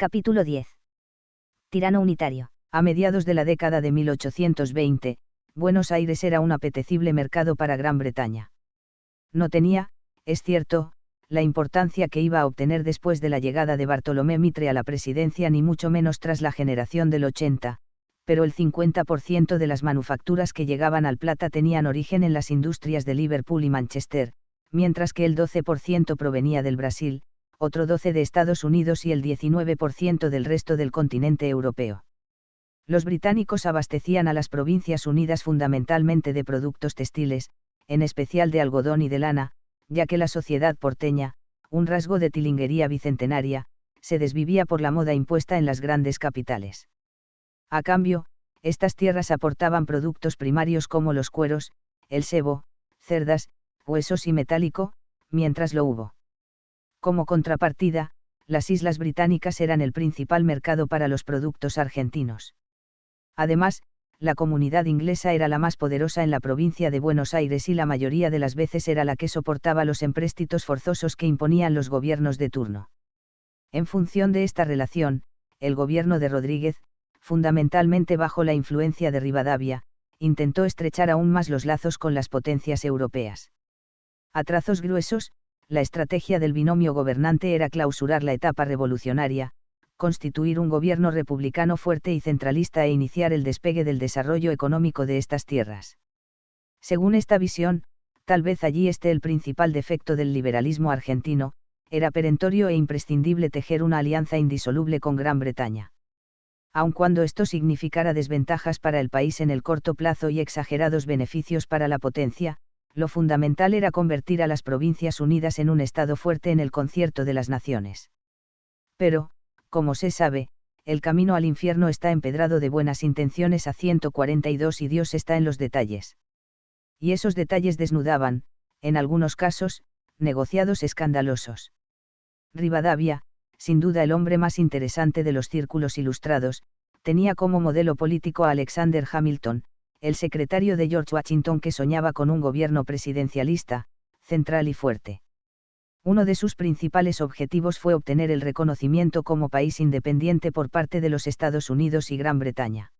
Capítulo 10. Tirano unitario. A mediados de la década de 1820, Buenos Aires era un apetecible mercado para Gran Bretaña. No tenía, es cierto, la importancia que iba a obtener después de la llegada de Bartolomé Mitre a la presidencia ni mucho menos tras la generación del 80, pero el 50% de las manufacturas que llegaban al Plata tenían origen en las industrias de Liverpool y Manchester, mientras que el 12% provenía del Brasil, otro 12% de Estados Unidos y el 19% del resto del continente europeo. Los británicos abastecían a las Provincias Unidas fundamentalmente de productos textiles, en especial de algodón y de lana, ya que la sociedad porteña, un rasgo de tilinguería bicentenaria, se desvivía por la moda impuesta en las grandes capitales. A cambio, estas tierras aportaban productos primarios como los cueros, el sebo, cerdas, huesos y metálico, mientras lo hubo. Como contrapartida, las islas británicas eran el principal mercado para los productos argentinos. Además, la comunidad inglesa era la más poderosa en la provincia de Buenos Aires y la mayoría de las veces era la que soportaba los empréstitos forzosos que imponían los gobiernos de turno. En función de esta relación, el gobierno de Rodríguez, fundamentalmente bajo la influencia de Rivadavia, intentó estrechar aún más los lazos con las potencias europeas. A trazos gruesos, la estrategia del binomio gobernante era clausurar la etapa revolucionaria, constituir un gobierno republicano fuerte y centralista e iniciar el despegue del desarrollo económico de estas tierras. Según esta visión, tal vez allí esté el principal defecto del liberalismo argentino, era perentorio e imprescindible tejer una alianza indisoluble con Gran Bretaña. Aun cuando esto significara desventajas para el país en el corto plazo y exagerados beneficios para la potencia, lo fundamental era convertir a las Provincias Unidas en un Estado fuerte en el concierto de las naciones. Pero, como se sabe, el camino al infierno está empedrado de buenas intenciones a 142 y Dios está en los detalles. Y esos detalles desnudaban, en algunos casos, negociados escandalosos. Rivadavia, sin duda el hombre más interesante de los círculos ilustrados, tenía como modelo político a Alexander Hamilton, el secretario de George Washington que soñaba con un gobierno presidencialista, central y fuerte. Uno de sus principales objetivos fue obtener el reconocimiento como país independiente por parte de los Estados Unidos y Gran Bretaña.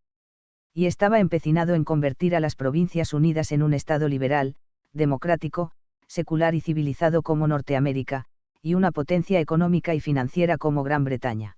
Y estaba empecinado en convertir a las Provincias Unidas en un Estado liberal, democrático, secular y civilizado como Norteamérica, y una potencia económica y financiera como Gran Bretaña.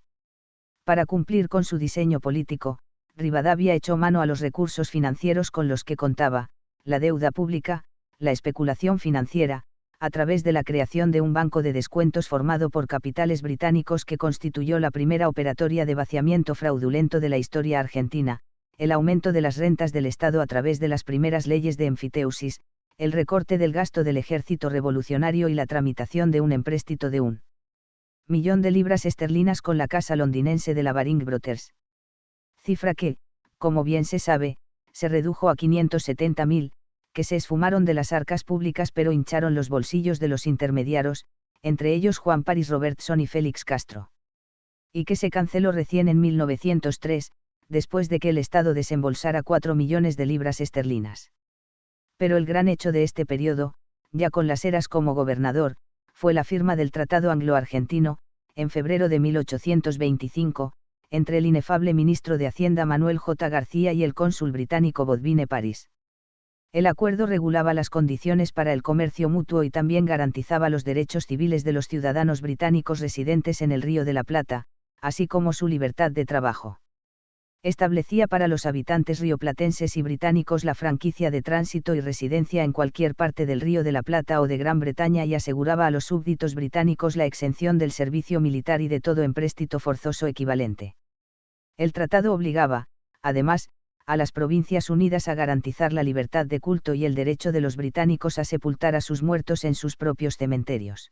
Para cumplir con su diseño político, Rivadavia echó mano a los recursos financieros con los que contaba, la deuda pública, la especulación financiera, a través de la creación de un banco de descuentos formado por capitales británicos que constituyó la primera operatoria de vaciamiento fraudulento de la historia argentina, el aumento de las rentas del Estado a través de las primeras leyes de enfiteusis, el recorte del gasto del ejército revolucionario y la tramitación de un empréstito de 1.000.000 de libras esterlinas con la casa londinense de la Baring Brothers. Cifra que, como bien se sabe, se redujo a 570.000, que se esfumaron de las arcas públicas pero hincharon los bolsillos de los intermediarios, entre ellos Juan Paris Robertson y Félix Castro. Y que se canceló recién en 1903, después de que el Estado desembolsara 4 millones de libras esterlinas. Pero el gran hecho de este periodo, ya con Las Heras como gobernador, fue la firma del Tratado Anglo-Argentino, en febrero de 1825, entre el inefable ministro de Hacienda Manuel J. García y el cónsul británico Bodvine Paris. El acuerdo regulaba las condiciones para el comercio mutuo y también garantizaba los derechos civiles de los ciudadanos británicos residentes en el Río de la Plata, así como su libertad de trabajo. Establecía para los habitantes rioplatenses y británicos la franquicia de tránsito y residencia en cualquier parte del Río de la Plata o de Gran Bretaña y aseguraba a los súbditos británicos la exención del servicio militar y de todo empréstito forzoso equivalente. El tratado obligaba, además, a las Provincias Unidas a garantizar la libertad de culto y el derecho de los británicos a sepultar a sus muertos en sus propios cementerios.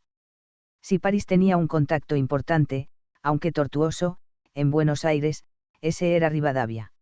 Si París tenía un contacto importante, aunque tortuoso, en Buenos Aires, ese era Rivadavia.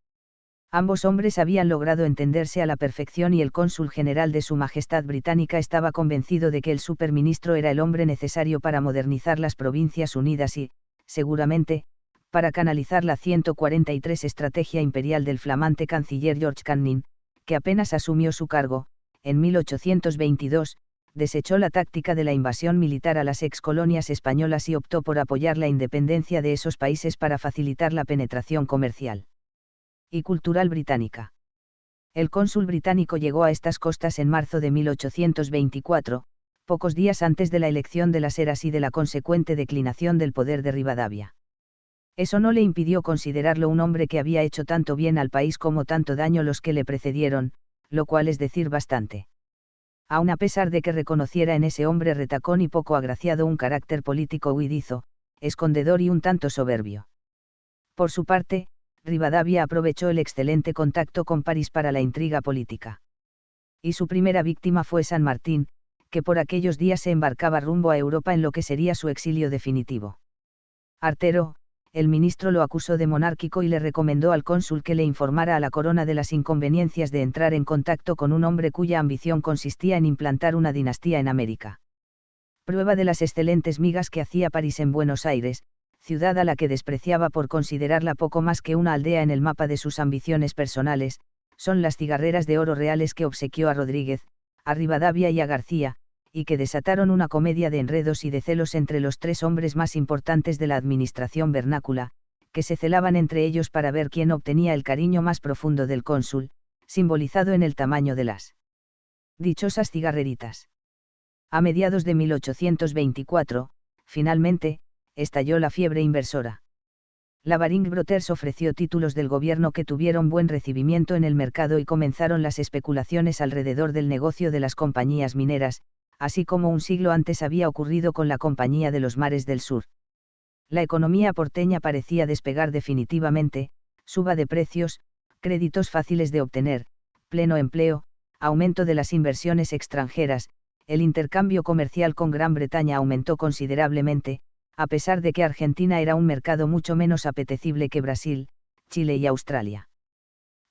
Ambos hombres habían logrado entenderse a la perfección y el cónsul general de Su Majestad Británica estaba convencido de que el superministro era el hombre necesario para modernizar las Provincias Unidas y, seguramente, para canalizar la 143 estrategia imperial del flamante canciller George Canning, que apenas asumió su cargo, en 1822, desechó la táctica de la invasión militar a las excolonias españolas y optó por apoyar la independencia de esos países para facilitar la penetración comercial y cultural británica. El cónsul británico llegó a estas costas en marzo de 1824, pocos días antes de la elección de las Heras y de la consecuente declinación del poder de Rivadavia. Eso no le impidió considerarlo un hombre que había hecho tanto bien al país como tanto daño los que le precedieron, lo cual es decir bastante. Aun a pesar de que reconociera en ese hombre retacón y poco agraciado un carácter político huidizo, escondedor y un tanto soberbio. Por su parte, Rivadavia aprovechó el excelente contacto con París para la intriga política. Y su primera víctima fue San Martín, que por aquellos días se embarcaba rumbo a Europa en lo que sería su exilio definitivo. Artero, el ministro, lo acusó de monárquico y le recomendó al cónsul que le informara a la corona de las inconveniencias de entrar en contacto con un hombre cuya ambición consistía en implantar una dinastía en América. Prueba de las excelentes migas que hacía París en Buenos Aires, ciudad a la que despreciaba por considerarla poco más que una aldea en el mapa de sus ambiciones personales, son las cigarreras de oro reales que obsequió a Rodríguez, a Rivadavia y a García, y que desataron una comedia de enredos y de celos entre los tres hombres más importantes de la administración vernácula, que se celaban entre ellos para ver quién obtenía el cariño más profundo del cónsul, simbolizado en el tamaño de las dichosas cigarreritas. A mediados de 1824, finalmente, estalló la fiebre inversora. La Baring-Brothers ofreció títulos del gobierno que tuvieron buen recibimiento en el mercado y comenzaron las especulaciones alrededor del negocio de las compañías mineras, así como un siglo antes había ocurrido con la Compañía de los Mares del Sur. La economía porteña parecía despegar definitivamente, suba de precios, créditos fáciles de obtener, pleno empleo, aumento de las inversiones extranjeras, el intercambio comercial con Gran Bretaña aumentó considerablemente, a pesar de que Argentina era un mercado mucho menos apetecible que Brasil, Chile y Australia.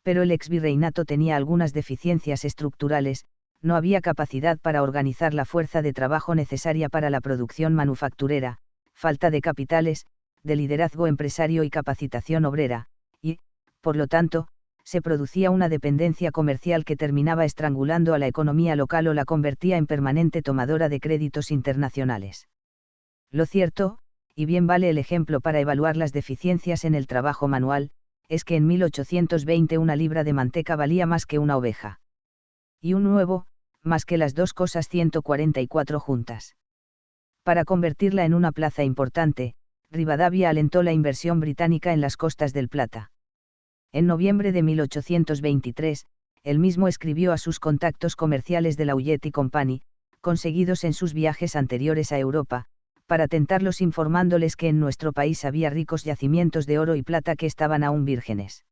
Pero el exvirreinato tenía algunas deficiencias estructurales, no había capacidad para organizar la fuerza de trabajo necesaria para la producción manufacturera, falta de capitales, de liderazgo empresario y capacitación obrera, y, por lo tanto, se producía una dependencia comercial que terminaba estrangulando a la economía local o la convertía en permanente tomadora de créditos internacionales. Lo cierto, y bien vale el ejemplo para evaluar las deficiencias en el trabajo manual, es que en 1820 una libra de manteca valía más que una oveja. Y un huevo, más que las dos cosas 144 juntas. Para convertirla en una plaza importante, Rivadavia alentó la inversión británica en las costas del Plata. En noviembre de 1823, él mismo escribió a sus contactos comerciales de la Ullet y Company, conseguidos en sus viajes anteriores a Europa, para tentarlos informándoles que en nuestro país había ricos yacimientos de oro y plata que estaban aún vírgenes.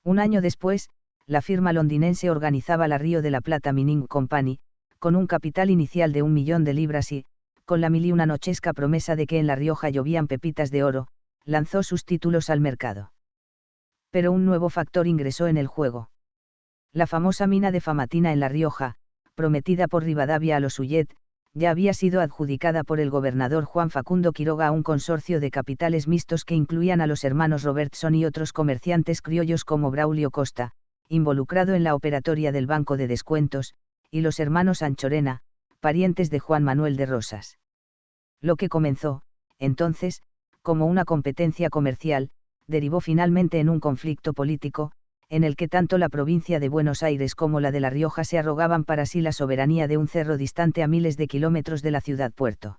Un año después, la firma londinense organizaba la Río de la Plata Mining Company, con un capital inicial de 1.000.000 de libras y, con la mil y una nochesca promesa de que en La Rioja llovían pepitas de oro, lanzó sus títulos al mercado. Pero un nuevo factor ingresó en el juego. La famosa mina de Famatina en La Rioja, prometida por Rivadavia a los Ullet, ya había sido adjudicada por el gobernador Juan Facundo Quiroga a un consorcio de capitales mixtos que incluían a los hermanos Robertson y otros comerciantes criollos como Braulio Costa, involucrado en la operatoria del Banco de Descuentos, y los hermanos Anchorena, parientes de Juan Manuel de Rosas. Lo que comenzó, entonces, como una competencia comercial, derivó finalmente en un conflicto político, en el que tanto la provincia de Buenos Aires como la de La Rioja se arrogaban para sí la soberanía de un cerro distante a miles de kilómetros de la ciudad-puerto.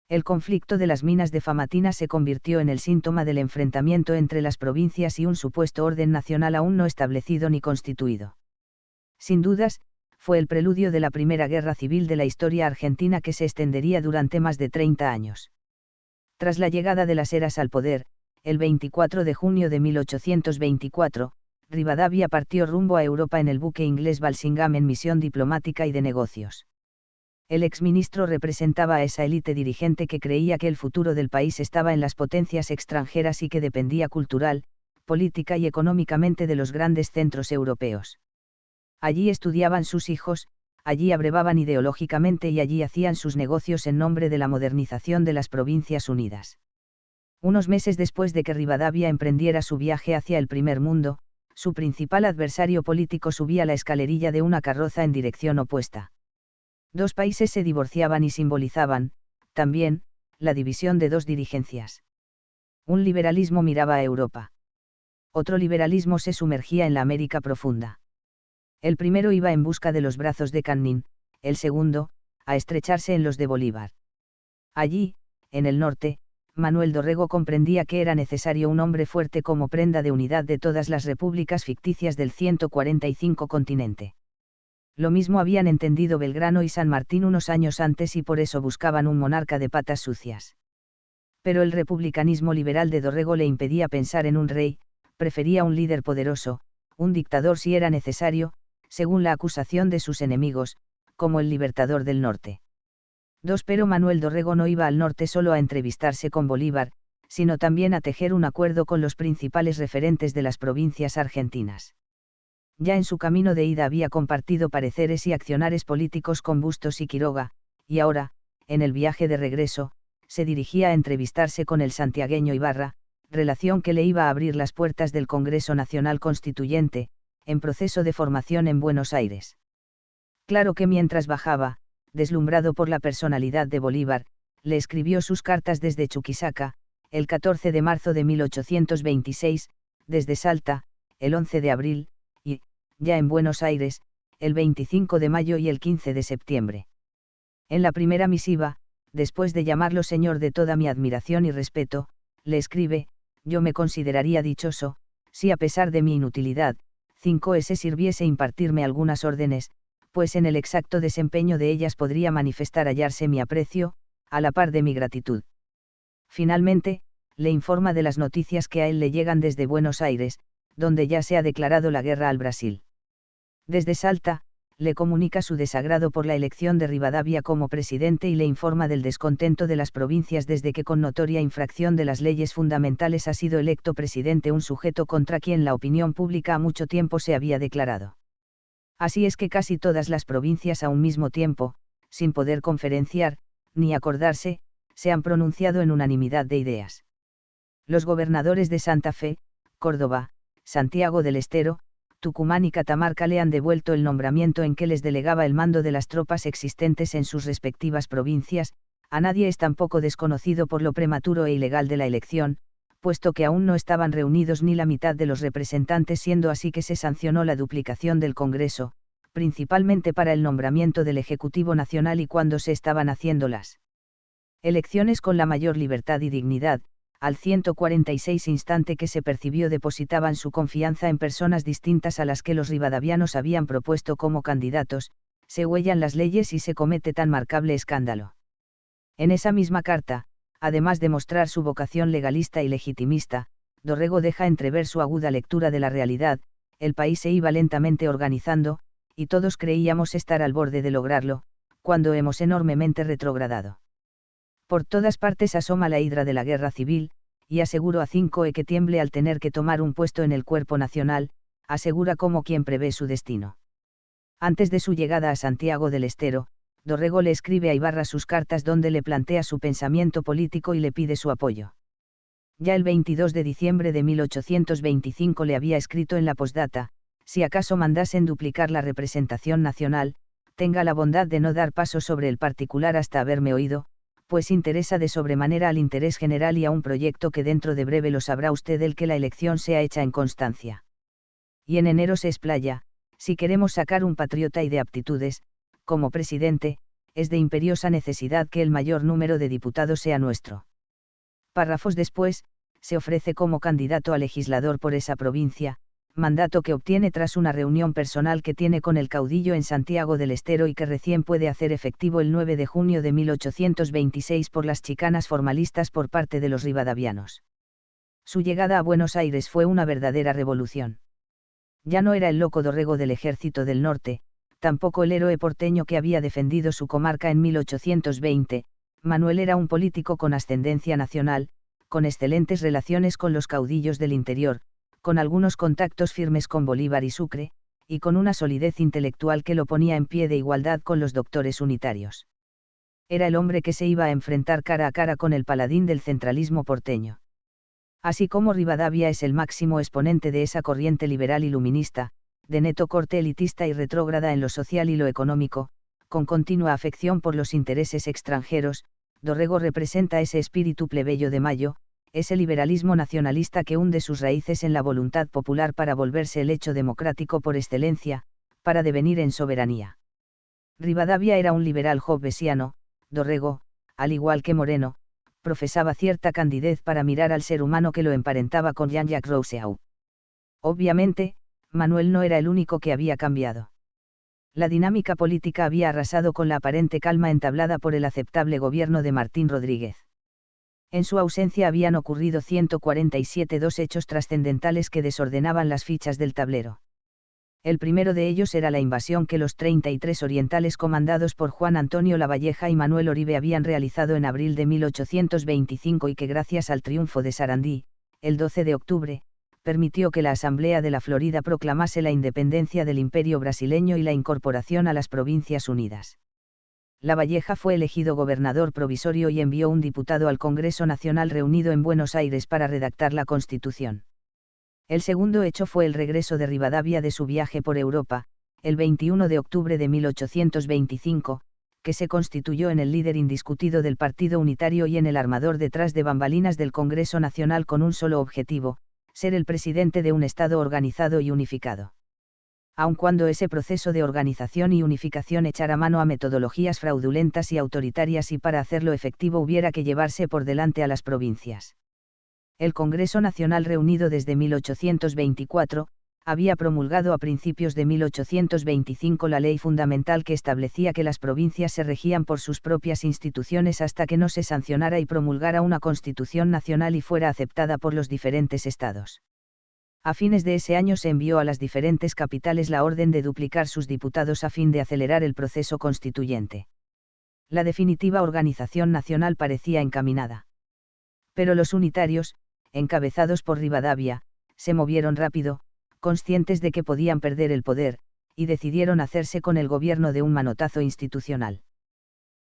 El conflicto de las minas de Famatina se convirtió en el síntoma del enfrentamiento entre las provincias y un supuesto orden nacional aún no establecido ni constituido. Sin dudas, fue el preludio de la primera guerra civil de la historia argentina que se extendería durante más de 30 años. Tras la llegada de las Heras al poder, el 24 de junio de 1824, Rivadavia partió rumbo a Europa en el buque inglés Walsingham en misión diplomática y de negocios. El exministro representaba a esa élite dirigente que creía que el futuro del país estaba en las potencias extranjeras y que dependía cultural, política y económicamente de los grandes centros europeos. Allí estudiaban sus hijos, allí abrevaban ideológicamente y allí hacían sus negocios en nombre de la modernización de las Provincias Unidas. Unos meses después de que Rivadavia emprendiera su viaje hacia el primer mundo, su principal adversario político subía la escalerilla de una carroza en dirección opuesta. Dos países se divorciaban y simbolizaban, también, la división de dos dirigencias. Un liberalismo miraba a Europa. Otro liberalismo se sumergía en la América profunda. El primero iba en busca de los brazos de Canning, el segundo, a estrecharse en los de Bolívar. Allí, en el norte, Manuel Dorrego comprendía que era necesario un hombre fuerte como prenda de unidad de todas las repúblicas ficticias del 145 continente. Lo mismo habían entendido Belgrano y San Martín unos años antes y por eso buscaban un monarca de patas sucias. Pero el republicanismo liberal de Dorrego le impedía pensar en un rey, prefería un líder poderoso, un dictador si era necesario, según la acusación de sus enemigos, como el libertador del norte. Pero Manuel Dorrego no iba al norte solo a entrevistarse con Bolívar, sino también a tejer un acuerdo con los principales referentes de las provincias argentinas. Ya en su camino de ida había compartido pareceres y accionares políticos con Bustos y Quiroga, y ahora, en el viaje de regreso, se dirigía a entrevistarse con el santiagueño Ibarra, relación que le iba a abrir las puertas del Congreso Nacional Constituyente, en proceso de formación en Buenos Aires. Claro que mientras bajaba, deslumbrado por la personalidad de Bolívar, le escribió sus cartas desde Chuquisaca, el 14 de marzo de 1826, desde Salta, el 11 de abril, y, ya en Buenos Aires, el 25 de mayo y el 15 de septiembre. En la primera misiva, después de llamarlo señor de toda mi admiración y respeto, le escribe: yo me consideraría dichoso, si a pesar de mi inutilidad, 5S sirviese impartirme algunas órdenes, pues en el exacto desempeño de ellas podría hallarse mi aprecio, a la par de mi gratitud. Finalmente, le informa de las noticias que a él le llegan desde Buenos Aires, donde ya se ha declarado la guerra al Brasil. Desde Salta, le comunica su desagrado por la elección de Rivadavia como presidente y le informa del descontento de las provincias desde que con notoria infracción de las leyes fundamentales ha sido electo presidente un sujeto contra quien la opinión pública a mucho tiempo se había declarado. Así es que casi todas las provincias a un mismo tiempo, sin poder conferenciar, ni acordarse, se han pronunciado en unanimidad de ideas. Los gobernadores de Santa Fe, Córdoba, Santiago del Estero, Tucumán y Catamarca le han devuelto el nombramiento en que les delegaba el mando de las tropas existentes en sus respectivas provincias. A nadie es tampoco desconocido por lo prematuro e ilegal de la elección, puesto que aún no estaban reunidos ni la mitad de los representantes, siendo así que se sancionó la duplicación del Congreso, principalmente para el nombramiento del Ejecutivo Nacional y cuando se estaban haciendo las elecciones con la mayor libertad y dignidad, al 146 instante que se percibió depositaban su confianza en personas distintas a las que los rivadavianos habían propuesto como candidatos, se huellan las leyes y se comete tan marcable escándalo. En esa misma carta, además de mostrar su vocación legalista y legitimista, Dorrego deja entrever su aguda lectura de la realidad. El país se iba lentamente organizando, y todos creíamos estar al borde de lograrlo, cuando hemos enormemente retrogradado. Por todas partes asoma la hidra de la guerra civil, y aseguro a 5E que tiemble al tener que tomar un puesto en el cuerpo nacional, asegura como quien prevé su destino. Antes de su llegada a Santiago del Estero, Dorrego le escribe a Ibarra sus cartas donde le plantea su pensamiento político y le pide su apoyo. Ya el 22 de diciembre de 1825 le había escrito en la postdata: si acaso mandasen duplicar la representación nacional, tenga la bondad de no dar paso sobre el particular hasta haberme oído, pues interesa de sobremanera al interés general y a un proyecto que dentro de breve lo sabrá usted, el que la elección sea hecha en constancia. Y en enero se explaya: si queremos sacar un patriota y de aptitudes, como presidente, es de imperiosa necesidad que el mayor número de diputados sea nuestro. Párrafos después, se ofrece como candidato a legislador por esa provincia, mandato que obtiene tras una reunión personal que tiene con el caudillo en Santiago del Estero y que recién puede hacer efectivo el 9 de junio de 1826 por las chicanas formalistas por parte de los rivadavianos. Su llegada a Buenos Aires fue una verdadera revolución. Ya no era el loco Dorrego del Ejército del Norte, tampoco el héroe porteño que había defendido su comarca en 1820, Manuel era un político con ascendencia nacional, con excelentes relaciones con los caudillos del interior, con algunos contactos firmes con Bolívar y Sucre, y con una solidez intelectual que lo ponía en pie de igualdad con los doctores unitarios. Era el hombre que se iba a enfrentar cara a cara con el paladín del centralismo porteño. Así como Rivadavia es el máximo exponente de esa corriente liberal iluminista, de neto corte elitista y retrógrada en lo social y lo económico, con continua afección por los intereses extranjeros, Dorrego representa ese espíritu plebeyo de Mayo, ese liberalismo nacionalista que hunde sus raíces en la voluntad popular para volverse el hecho democrático por excelencia, para devenir en soberanía. Rivadavia era un liberal hobbesiano, Dorrego, al igual que Moreno, profesaba cierta candidez para mirar al ser humano que lo emparentaba con Jean-Jacques Rousseau. Obviamente, Manuel no era el único que había cambiado. La dinámica política había arrasado con la aparente calma entablada por el aceptable gobierno de Martín Rodríguez. En su ausencia habían ocurrido 147 hechos trascendentales que desordenaban las fichas del tablero. El primero de ellos era la invasión que los 33 orientales comandados por Juan Antonio Lavalleja y Manuel Oribe habían realizado en abril de 1825 y que gracias al triunfo de Sarandí, el 12 de octubre, permitió que la Asamblea de la Florida proclamase la independencia del Imperio brasileño y la incorporación a las Provincias Unidas. Lavalleja fue elegido gobernador provisorio y envió un diputado al Congreso Nacional reunido en Buenos Aires para redactar la Constitución. El segundo hecho fue el regreso de Rivadavia de su viaje por Europa, el 21 de octubre de 1825, que se constituyó en el líder indiscutido del Partido Unitario y en el armador detrás de bambalinas del Congreso Nacional con un solo objetivo, ser el presidente de un Estado organizado y unificado. Aun cuando ese proceso de organización y unificación echara mano a metodologías fraudulentas y autoritarias y para hacerlo efectivo hubiera que llevarse por delante a las provincias. El Congreso Nacional reunido desde 1824, había promulgado a principios de 1825 la ley fundamental que establecía que las provincias se regían por sus propias instituciones hasta que no se sancionara y promulgara una Constitución nacional y fuera aceptada por los diferentes estados. A fines de ese año se envió a las diferentes capitales la orden de duplicar sus diputados a fin de acelerar el proceso constituyente. La definitiva organización nacional parecía encaminada. Pero los unitarios, encabezados por Rivadavia, se movieron rápido, conscientes de que podían perder el poder, y decidieron hacerse con el gobierno de un manotazo institucional.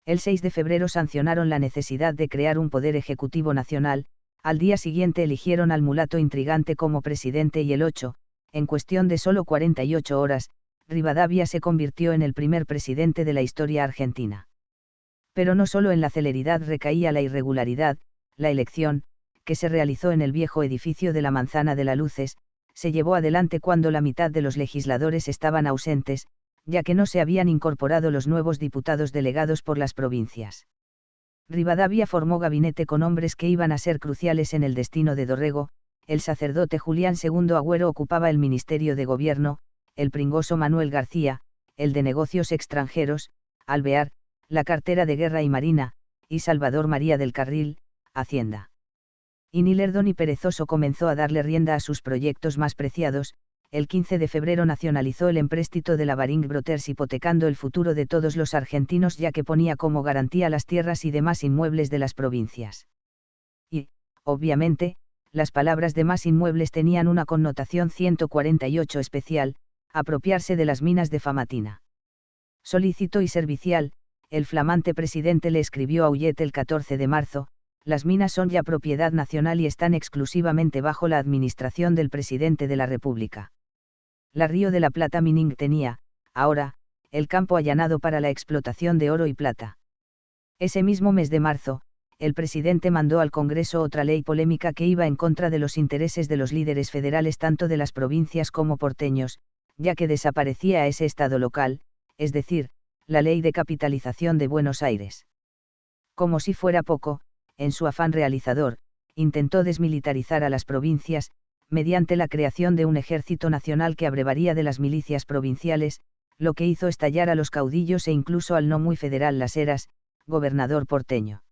El 6 de febrero sancionaron la necesidad de crear un poder ejecutivo nacional, al día siguiente eligieron al mulato intrigante como presidente y el 8, en cuestión de solo 48 horas, Rivadavia se convirtió en el primer presidente de la historia argentina. Pero no solo en la celeridad recaía la irregularidad, la elección, que se realizó en el viejo edificio de la Manzana de las Luces, se llevó adelante cuando la mitad de los legisladores estaban ausentes, ya que no se habían incorporado los nuevos diputados delegados por las provincias. Rivadavia formó gabinete con hombres que iban a ser cruciales en el destino de Dorrego, el sacerdote Julián II Agüero ocupaba el Ministerio de Gobierno, el pringoso Manuel García, el de Negocios Extranjeros, Alvear, la cartera de Guerra y Marina, y Salvador María del Carril, Hacienda. Y ni lerdo ni perezoso comenzó a darle rienda a sus proyectos más preciados. El 15 de febrero nacionalizó el empréstito de la Baring Brothers hipotecando el futuro de todos los argentinos ya que ponía como garantía las tierras y demás inmuebles de las provincias. Y, obviamente, las palabras demás inmuebles tenían una connotación 148 especial, apropiarse de las minas de Famatina. Solícito y servicial, el flamante presidente le escribió a Ullet el 14 de marzo, las minas son ya propiedad nacional y están exclusivamente bajo la administración del presidente de la República. La Río de la Plata Mining tenía, ahora, el campo allanado para la explotación de oro y plata. Ese mismo mes de marzo, el presidente mandó al Congreso otra ley polémica que iba en contra de los intereses de los líderes federales tanto de las provincias como porteños, ya que desaparecía ese estado local, es decir, la ley de capitalización de Buenos Aires. Como si fuera poco, en su afán realizador, intentó desmilitarizar a las provincias, mediante la creación de un ejército nacional que abrevaría de las milicias provinciales, lo que hizo estallar a los caudillos e incluso al no muy federal Las Heras, gobernador porteño.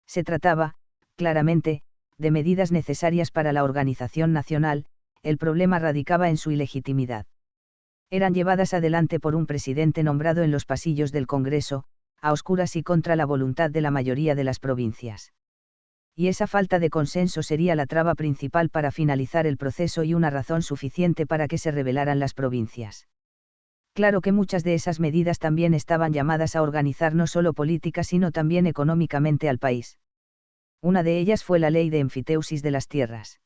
Se trataba, claramente, de medidas necesarias para la organización nacional, el problema radicaba en su ilegitimidad. Eran llevadas adelante por un presidente nombrado en los pasillos del Congreso, a oscuras y contra la voluntad de la mayoría de las provincias. Y esa falta de consenso sería la traba principal para finalizar el proceso y una razón suficiente para que se rebelaran las provincias. Claro que muchas de esas medidas también estaban llamadas a organizar no solo política sino también económicamente al país. Una de ellas fue la ley de enfiteusis de las tierras.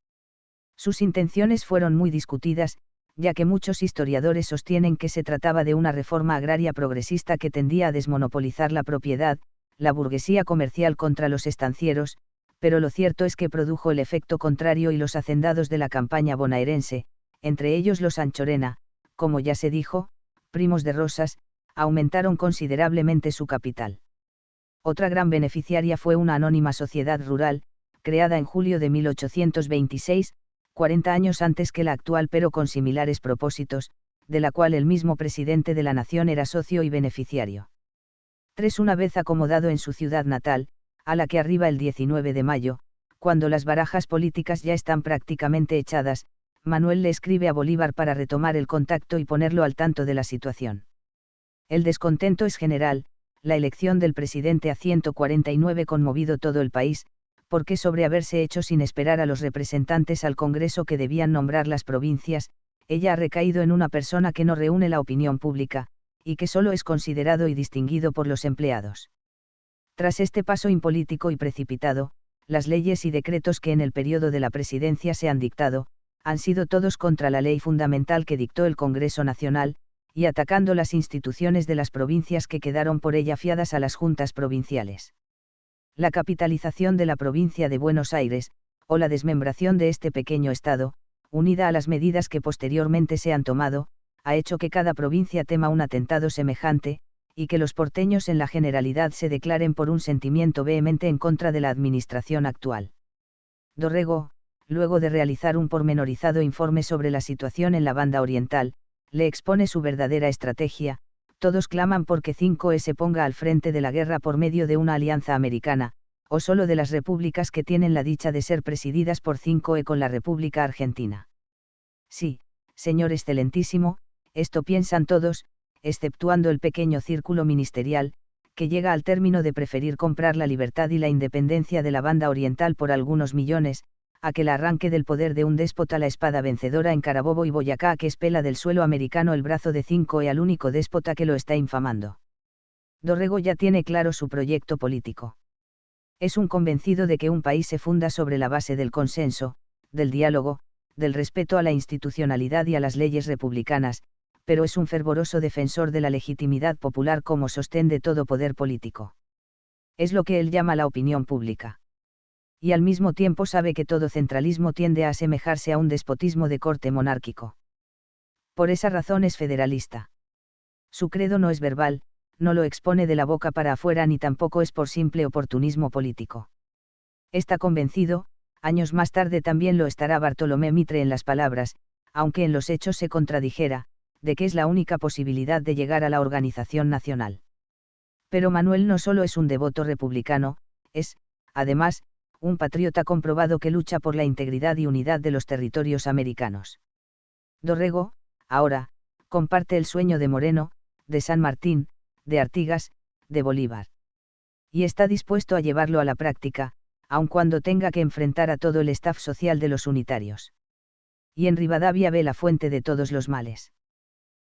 Sus intenciones fueron muy discutidas, ya que muchos historiadores sostienen que se trataba de una reforma agraria progresista que tendía a desmonopolizar la propiedad, la burguesía comercial contra los estancieros, pero lo cierto es que produjo el efecto contrario y los hacendados de la campaña bonaerense, entre ellos los Anchorena, como ya se dijo, primos de Rosas, aumentaron considerablemente su capital. Otra gran beneficiaria fue una anónima sociedad rural, creada en julio de 1826, 40 años antes que la actual pero con similares propósitos, de la cual el mismo presidente de la nación era socio y beneficiario. Una vez acomodado en su ciudad natal, a la que arriba el 19 de mayo, cuando las barajas políticas ya están prácticamente echadas, Manuel le escribe a Bolívar para retomar el contacto y ponerlo al tanto de la situación. El descontento es general, la elección del presidente a 149 conmovido todo el país, porque sobre haberse hecho sin esperar a los representantes al Congreso que debían nombrar las provincias, ella ha recaído en una persona que no reúne la opinión pública, y que solo es considerado y distinguido por los empleados. Tras este paso impolítico y precipitado, las leyes y decretos que en el periodo de la presidencia se han dictado, han sido todos contra la ley fundamental que dictó el Congreso Nacional, y atacando las instituciones de las provincias que quedaron por ella fiadas a las juntas provinciales. La capitalización de la provincia de Buenos Aires, o la desmembración de este pequeño estado, unida a las medidas que posteriormente se han tomado, ha hecho que cada provincia tema un atentado semejante, y que los porteños en la generalidad se declaren por un sentimiento vehemente en contra de la administración actual. Dorrego, luego de realizar un pormenorizado informe sobre la situación en la banda oriental, le expone su verdadera estrategia. Todos claman porque 5E se ponga al frente de la guerra por medio de una alianza americana, o solo de las repúblicas que tienen la dicha de ser presididas por 5E con la República Argentina. Sí, señor excelentísimo, esto piensan todos, exceptuando el pequeño círculo ministerial, que llega al término de preferir comprar la libertad y la independencia de la banda oriental por algunos millones, a que la arranque del poder de un déspota la espada vencedora en Carabobo y Boyacá, a que espela del suelo americano el brazo de 5E al único déspota que lo está infamando. Dorrego ya tiene claro su proyecto político. Es un convencido de que un país se funda sobre la base del consenso, del diálogo, del respeto a la institucionalidad y a las leyes republicanas, pero es un fervoroso defensor de la legitimidad popular como sostén de todo poder político. Es lo que él llama la opinión pública. Y al mismo tiempo sabe que todo centralismo tiende a asemejarse a un despotismo de corte monárquico. Por esa razón es federalista. Su credo no es verbal, no lo expone de la boca para afuera ni tampoco es por simple oportunismo político. Está convencido, años más tarde también lo estará Bartolomé Mitre en las palabras, aunque en los hechos se contradijera, de que es la única posibilidad de llegar a la organización nacional. Pero Manuel no solo es un devoto republicano, es, además, un patriota comprobado que lucha por la integridad y unidad de los territorios americanos. Dorrego, ahora, comparte el sueño de Moreno, de San Martín, de Artigas, de Bolívar. Y está dispuesto a llevarlo a la práctica, aun cuando tenga que enfrentar a todo el staff social de los unitarios. Y en Rivadavia ve la fuente de todos los males.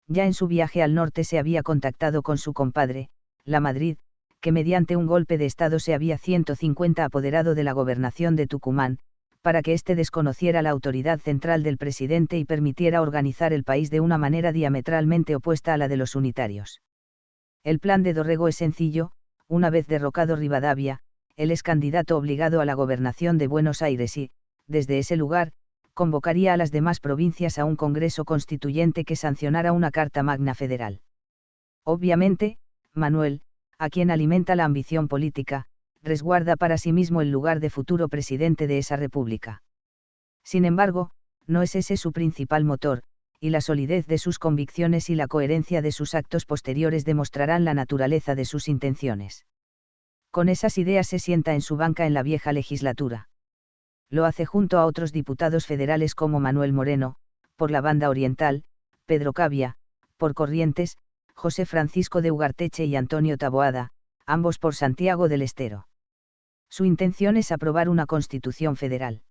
Ya en su viaje al norte se había contactado con su compadre, La Madrid, que mediante un golpe de Estado se había 150 apoderado de la gobernación de Tucumán, para que éste desconociera la autoridad central del presidente y permitiera organizar el país de una manera diametralmente opuesta a la de los unitarios. El plan de Dorrego es sencillo: una vez derrocado Rivadavia, él es candidato obligado a la gobernación de Buenos Aires y, desde ese lugar, convocaría a las demás provincias a un congreso constituyente que sancionara una Carta Magna Federal. Obviamente, Manuel, a quien alimenta la ambición política, resguarda para sí mismo el lugar de futuro presidente de esa república. Sin embargo, no es ese su principal motor, y la solidez de sus convicciones y la coherencia de sus actos posteriores demostrarán la naturaleza de sus intenciones. Con esas ideas se sienta en su banca en la vieja legislatura. Lo hace junto a otros diputados federales como Manuel Moreno, por la banda oriental, Pedro Cavia, por Corrientes, José Francisco de Ugarteche y Antonio Taboada, ambos por Santiago del Estero. Su intención es aprobar una constitución federal.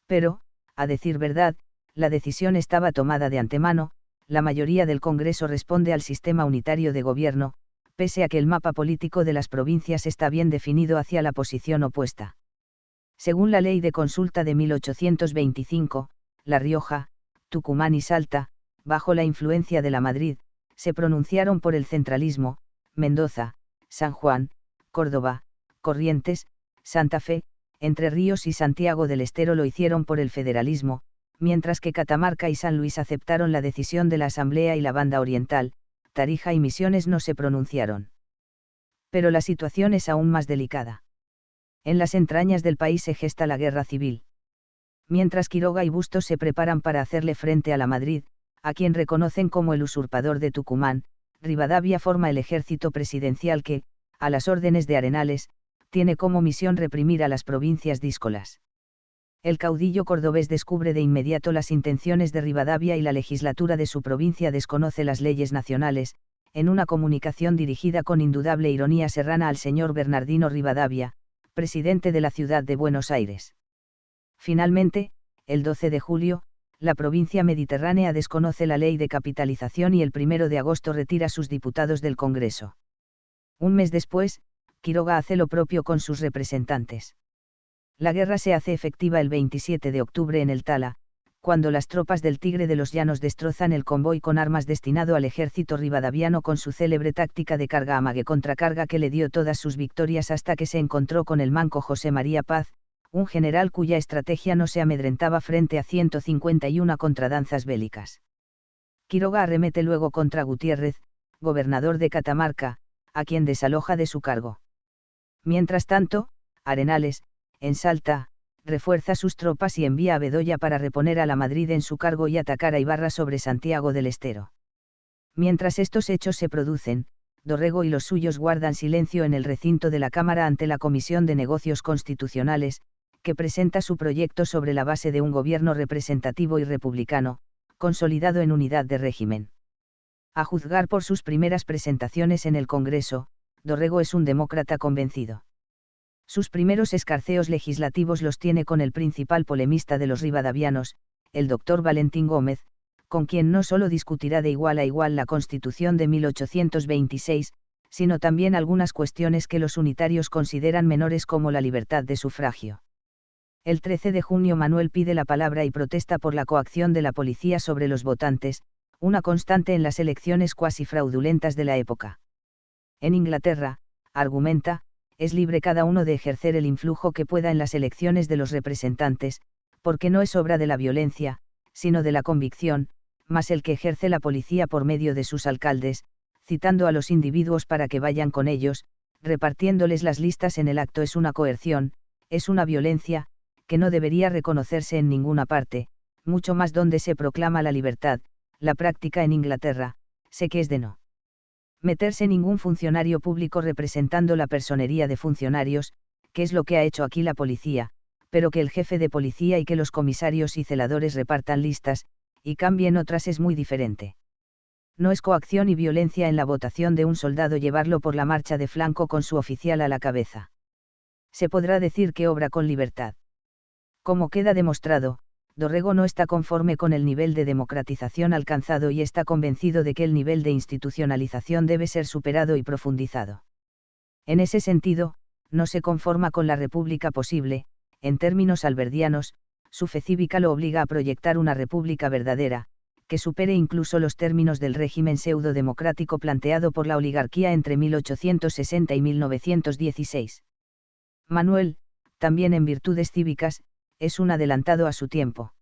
Pero, a decir verdad, la decisión estaba tomada de antemano. La mayoría del Congreso responde al sistema unitario de gobierno, pese a que el mapa político de las provincias está bien definido hacia la posición opuesta. Según la Ley de Consulta de 1825, La Rioja, Tucumán y Salta, bajo la influencia de la Madrid, se pronunciaron por el centralismo, Mendoza, San Juan, Córdoba, Corrientes, Santa Fe, Entre Ríos y Santiago del Estero lo hicieron por el federalismo, mientras que Catamarca y San Luis aceptaron la decisión de la Asamblea y la Banda Oriental, Tarija y Misiones no se pronunciaron. Pero la situación es aún más delicada. En las entrañas del país se gesta la guerra civil. Mientras Quiroga y Bustos se preparan para hacerle frente a la Madrid, a quien reconocen como el usurpador de Tucumán, Rivadavia forma el ejército presidencial que, a las órdenes de Arenales, tiene como misión reprimir a las provincias díscolas. El caudillo cordobés descubre de inmediato las intenciones de Rivadavia y la legislatura de su provincia desconoce las leyes nacionales, en una comunicación dirigida con indudable ironía serrana al señor Bernardino Rivadavia, presidente de la ciudad de Buenos Aires. Finalmente, el 12 de julio, la provincia mediterránea desconoce la ley de capitalización y el 1 de agosto retira sus diputados del Congreso. Un mes después, Quiroga hace lo propio con sus representantes. La guerra se hace efectiva el 27 de octubre en el Tala, cuando las tropas del Tigre de los Llanos destrozan el convoy con armas destinado al ejército rivadaviano con su célebre táctica de carga-amague contracarga que le dio todas sus victorias hasta que se encontró con el manco José María Paz, un general cuya estrategia no se amedrentaba frente a 151 contradanzas bélicas. Quiroga arremete luego contra Gutiérrez, gobernador de Catamarca, a quien desaloja de su cargo. Mientras tanto, Arenales, en Salta, refuerza sus tropas y envía a Bedoya para reponer a la Madrid en su cargo y atacar a Ibarra sobre Santiago del Estero. Mientras estos hechos se producen, Dorrego y los suyos guardan silencio en el recinto de la Cámara ante la Comisión de Negocios Constitucionales, que presenta su proyecto sobre la base de un gobierno representativo y republicano, consolidado en unidad de régimen. A juzgar por sus primeras presentaciones en el Congreso, Dorrego es un demócrata convencido. Sus primeros escarceos legislativos los tiene con el principal polemista de los rivadavianos, el doctor Valentín Gómez, con quien no solo discutirá de igual a igual la Constitución de 1826, sino también algunas cuestiones que los unitarios consideran menores como la libertad de sufragio. El 13 de junio Manuel pide la palabra y protesta por la coacción de la policía sobre los votantes, una constante en las elecciones cuasi fraudulentas de la época. En Inglaterra, argumenta, es libre cada uno de ejercer el influjo que pueda en las elecciones de los representantes, porque no es obra de la violencia, sino de la convicción, más el que ejerce la policía por medio de sus alcaldes, citando a los individuos para que vayan con ellos, repartiéndoles las listas en el acto es una coerción, es una violencia, que no debería reconocerse en ninguna parte, mucho más donde se proclama la libertad, la práctica en Inglaterra, sé que es de no meterse ningún funcionario público representando la personería de funcionarios, que es lo que ha hecho aquí la policía, pero que el jefe de policía y que los comisarios y celadores repartan listas, y cambien otras es muy diferente. No es coacción y violencia en la votación de un soldado llevarlo por la marcha de flanco con su oficial a la cabeza. Se podrá decir que obra con libertad. Como queda demostrado, Dorrego no está conforme con el nivel de democratización alcanzado y está convencido de que el nivel de institucionalización debe ser superado y profundizado. En ese sentido, no se conforma con la república posible, en términos alberdianos, su fe cívica lo obliga a proyectar una república verdadera, que supere incluso los términos del régimen pseudo-democrático planteado por la oligarquía entre 1860 y 1916. Manuel, también en virtudes cívicas, es un adelantado a su tiempo.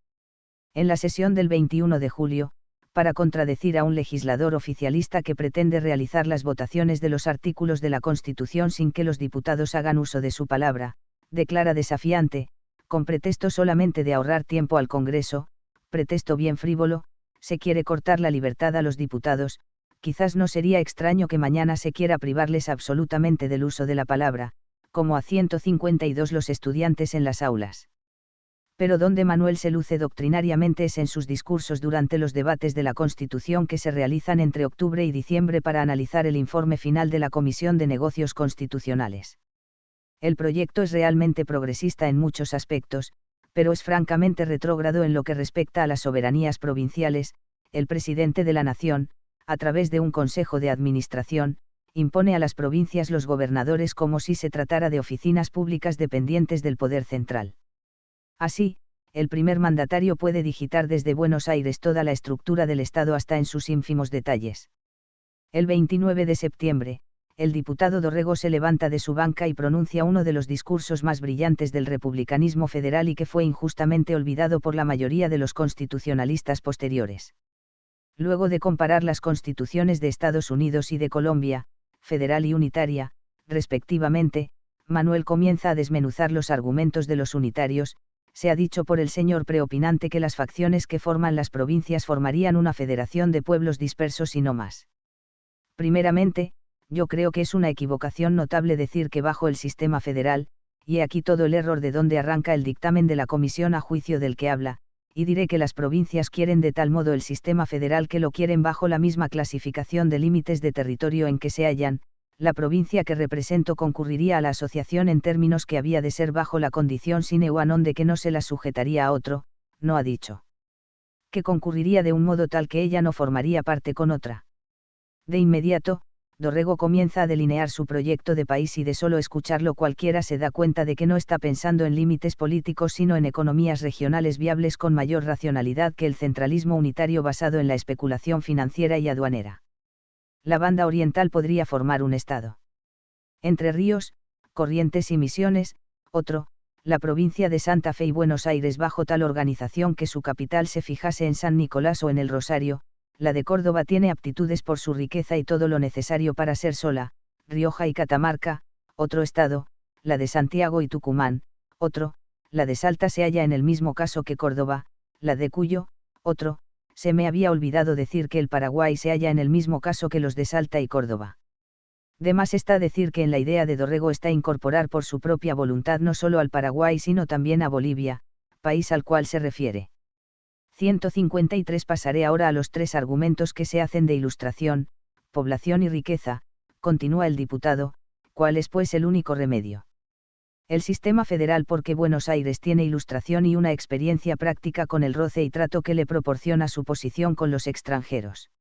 En la sesión del 21 de julio, para contradecir a un legislador oficialista que pretende realizar las votaciones de los artículos de la Constitución sin que los diputados hagan uso de su palabra, declara desafiante, con pretexto solamente de ahorrar tiempo al Congreso, pretexto bien frívolo, se quiere cortar la libertad a los diputados, quizás no sería extraño que mañana se quiera privarles absolutamente del uso de la palabra, como a 152 los estudiantes en las aulas. Pero donde Manuel se luce doctrinariamente es en sus discursos durante los debates de la Constitución que se realizan entre octubre y diciembre para analizar el informe final de la Comisión de Negocios Constitucionales. El proyecto es realmente progresista en muchos aspectos, pero es francamente retrógrado en lo que respecta a las soberanías provinciales. El presidente de la Nación, a través de un Consejo de Administración, impone a las provincias los gobernadores como si se tratara de oficinas públicas dependientes del poder central. Así, el primer mandatario puede digitar desde Buenos Aires toda la estructura del Estado hasta en sus ínfimos detalles. El 29 de septiembre, el diputado Dorrego se levanta de su banca y pronuncia uno de los discursos más brillantes del republicanismo federal y que fue injustamente olvidado por la mayoría de los constitucionalistas posteriores. Luego de comparar las constituciones de Estados Unidos y de Colombia, federal y unitaria, respectivamente, Manuel comienza a desmenuzar los argumentos de los unitarios. Se ha dicho por el señor preopinante que las facciones que forman las provincias formarían una federación de pueblos dispersos y no más. Primeramente, yo creo que es una equivocación notable decir que bajo el sistema federal, y he aquí todo el error de donde arranca el dictamen de la comisión a juicio del que habla, y diré que las provincias quieren de tal modo el sistema federal que lo quieren bajo la misma clasificación de límites de territorio en que se hallan. La provincia que represento concurriría a la asociación en términos que había de ser bajo la condición sine qua non de que no se la sujetaría a otro, no ha dicho. Que concurriría de un modo tal que ella no formaría parte con otra. De inmediato, Dorrego comienza a delinear su proyecto de país y de solo escucharlo cualquiera se da cuenta de que no está pensando en límites políticos sino en economías regionales viables con mayor racionalidad que el centralismo unitario basado en la especulación financiera y aduanera. La banda oriental podría formar un estado. Entre Ríos, Corrientes y Misiones, otro, la provincia de Santa Fe y Buenos Aires bajo tal organización que su capital se fijase en San Nicolás o en el Rosario. La de Córdoba tiene aptitudes por su riqueza y todo lo necesario para ser sola, Rioja y Catamarca, otro estado, la de Santiago y Tucumán, otro, la de Salta se halla en el mismo caso que Córdoba, la de Cuyo, otro, se me había olvidado decir que el Paraguay se halla en el mismo caso que los de Salta y Córdoba. De más está decir que en la idea de Dorrego está incorporar por su propia voluntad no solo al Paraguay sino también a Bolivia, país al cual se refiere. 153. Pasaré ahora a los tres argumentos que se hacen de ilustración, población y riqueza, continúa el diputado, ¿cuál es pues el único remedio? El sistema federal porque Buenos Aires tiene ilustración y una experiencia práctica con el roce y trato que le proporciona su posición con los extranjeros.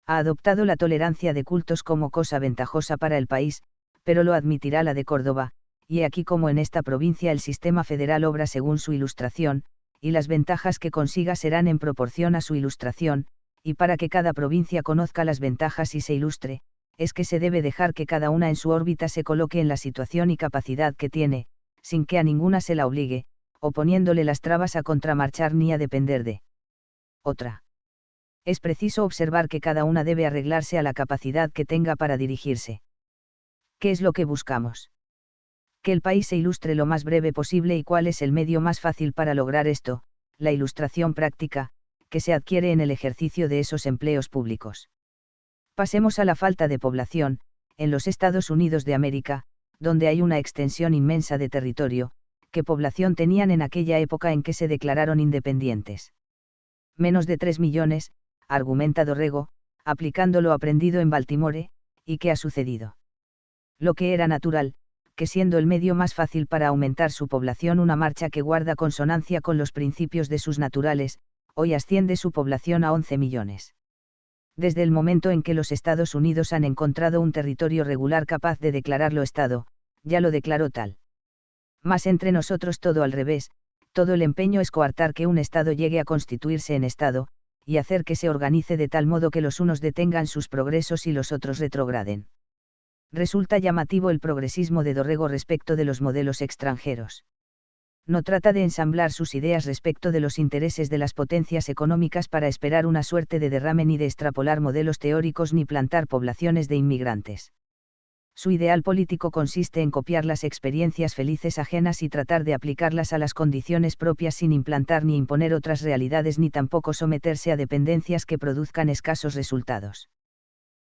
Ha adoptado la tolerancia de cultos como cosa ventajosa para el país, pero lo admitirá la de Córdoba, y aquí como en esta provincia el sistema federal obra según su ilustración, y las ventajas que consiga serán en proporción a su ilustración, y para que cada provincia conozca las ventajas y se ilustre, es que se debe dejar que cada una en su órbita se coloque en la situación y capacidad que tiene, sin que a ninguna se la obligue, oponiéndole las trabas a contramarchar ni a depender de otra. Es preciso observar que cada una debe arreglarse a la capacidad que tenga para dirigirse. ¿Qué es lo que buscamos? Que el país se ilustre lo más breve posible y cuál es el medio más fácil para lograr esto, la ilustración práctica, que se adquiere en el ejercicio de esos empleos públicos. Pasemos a la falta de población, en los Estados Unidos de América, donde hay una extensión inmensa de territorio, ¿qué población tenían en aquella época en que se declararon independientes? Menos de 3 millones, argumenta Dorrego, aplicando lo aprendido en Baltimore, ¿y qué ha sucedido? Lo que era natural, que siendo el medio más fácil para aumentar su población una marcha que guarda consonancia con los principios de sus naturales, hoy asciende su población a 11 millones. Desde el momento en que los Estados Unidos han encontrado un territorio regular capaz de declararlo Estado, ya lo declaró tal. Mas entre nosotros todo al revés, todo el empeño es coartar que un Estado llegue a constituirse en Estado, y hacer que se organice de tal modo que los unos detengan sus progresos y los otros retrograden. Resulta llamativo el progresismo de Dorrego respecto de los modelos extranjeros. No trata de ensamblar sus ideas respecto de los intereses de las potencias económicas para esperar una suerte de derrame ni de extrapolar modelos teóricos ni plantar poblaciones de inmigrantes. Su ideal político consiste en copiar las experiencias felices ajenas y tratar de aplicarlas a las condiciones propias sin implantar ni imponer otras realidades ni tampoco someterse a dependencias que produzcan escasos resultados.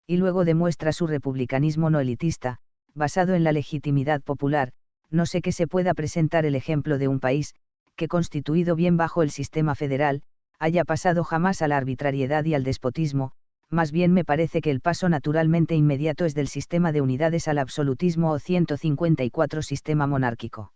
Y luego demuestra su republicanismo no elitista, basado en la legitimidad popular. No sé que se pueda presentar el ejemplo de un país, que constituido bien bajo el sistema federal, haya pasado jamás a la arbitrariedad y al despotismo, más bien me parece que el paso naturalmente inmediato es del sistema de unidades al absolutismo o 154 sistema monárquico.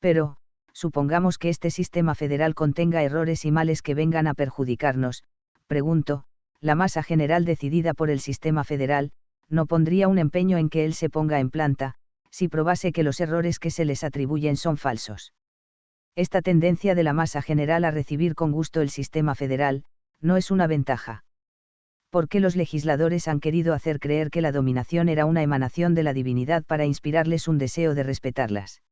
Pero, supongamos que este sistema federal contenga errores y males que vengan a perjudicarnos, pregunto, la masa general decidida por el sistema federal, no pondría un empeño en que él se ponga en planta, si probase que los errores que se les atribuyen son falsos. Esta tendencia de la masa general a recibir con gusto el sistema federal, no es una ventaja. Porque los legisladores han querido hacer creer que la dominación era una emanación de la divinidad para inspirarles un deseo de respetarlas.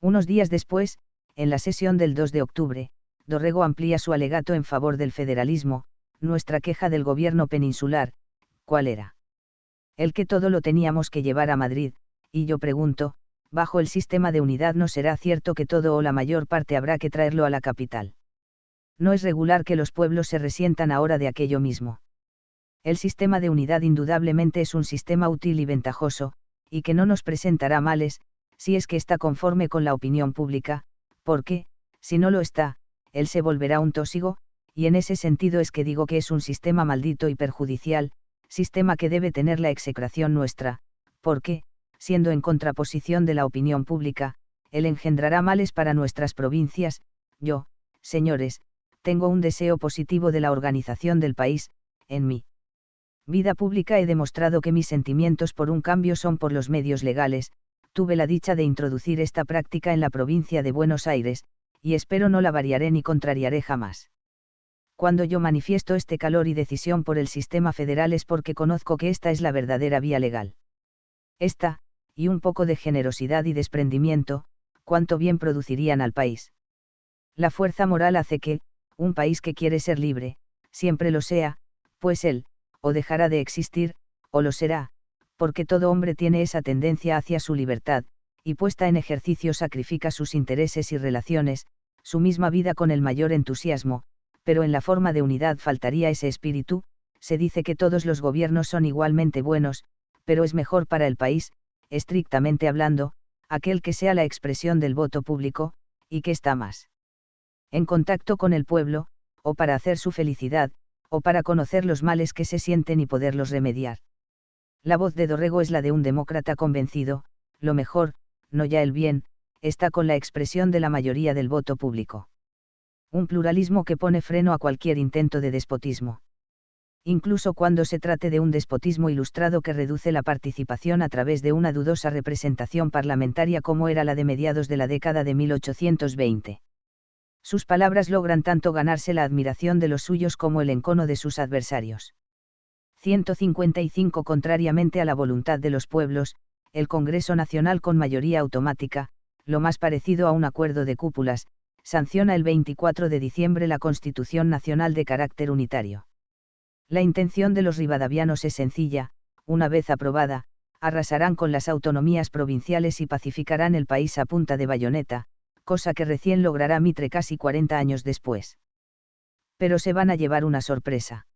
Unos días después, en la sesión del 2 de octubre, Dorrego amplía su alegato en favor del federalismo. Nuestra queja del gobierno peninsular, ¿cuál era? El que todo lo teníamos que llevar a Madrid, y yo pregunto, bajo el sistema de unidad ¿no será cierto que todo o la mayor parte habrá que traerlo a la capital? No es regular que los pueblos se resientan ahora de aquello mismo. El sistema de unidad indudablemente es un sistema útil y ventajoso, y que no nos presentará males, si es que está conforme con la opinión pública, porque, si no lo está, él se volverá un tósigo, y en ese sentido es que digo que es un sistema maldito y perjudicial, sistema que debe tener la execración nuestra, porque, siendo en contraposición de la opinión pública, él engendrará males para nuestras provincias. Yo, señores, tengo un deseo positivo de la organización del país. En mi vida pública he demostrado que mis sentimientos por un cambio son por los medios legales. Tuve la dicha de introducir esta práctica en la provincia de Buenos Aires, y espero no la variaré ni contrariaré jamás. Cuando yo manifiesto este calor y decisión por el sistema federal es porque conozco que esta es la verdadera vía legal. Esta, y un poco de generosidad y desprendimiento, cuánto bien producirían al país. La fuerza moral hace que, un país que quiere ser libre, siempre lo sea, pues él, o dejará de existir, o lo será, porque todo hombre tiene esa tendencia hacia su libertad, y puesta en ejercicio sacrifica sus intereses y relaciones, su misma vida con el mayor entusiasmo, pero en la forma de unidad faltaría ese espíritu. Se dice que todos los gobiernos son igualmente buenos, pero es mejor para el país, estrictamente hablando, aquel que sea la expresión del voto público, y que está más en contacto con el pueblo, o para hacer su felicidad, o para conocer los males que se sienten y poderlos remediar. La voz de Dorrego es la de un demócrata convencido. Lo mejor, no ya el bien, está con la expresión de la mayoría del voto público. Un pluralismo que pone freno a cualquier intento de despotismo. Incluso cuando se trate de un despotismo ilustrado que reduce la participación a través de una dudosa representación parlamentaria como era la de mediados de la década de 1820. Sus palabras logran tanto ganarse la admiración de los suyos como el encono de sus adversarios. 155. Contrariamente a la voluntad de los pueblos, el Congreso Nacional con mayoría automática, lo más parecido a un acuerdo de cúpulas, sanciona el 24 de diciembre la Constitución Nacional de carácter unitario. La intención de los rivadavianos es sencilla: una vez aprobada, arrasarán con las autonomías provinciales y pacificarán el país a punta de bayoneta, cosa que recién logrará Mitre casi 40 años después. Pero se van a llevar una sorpresa.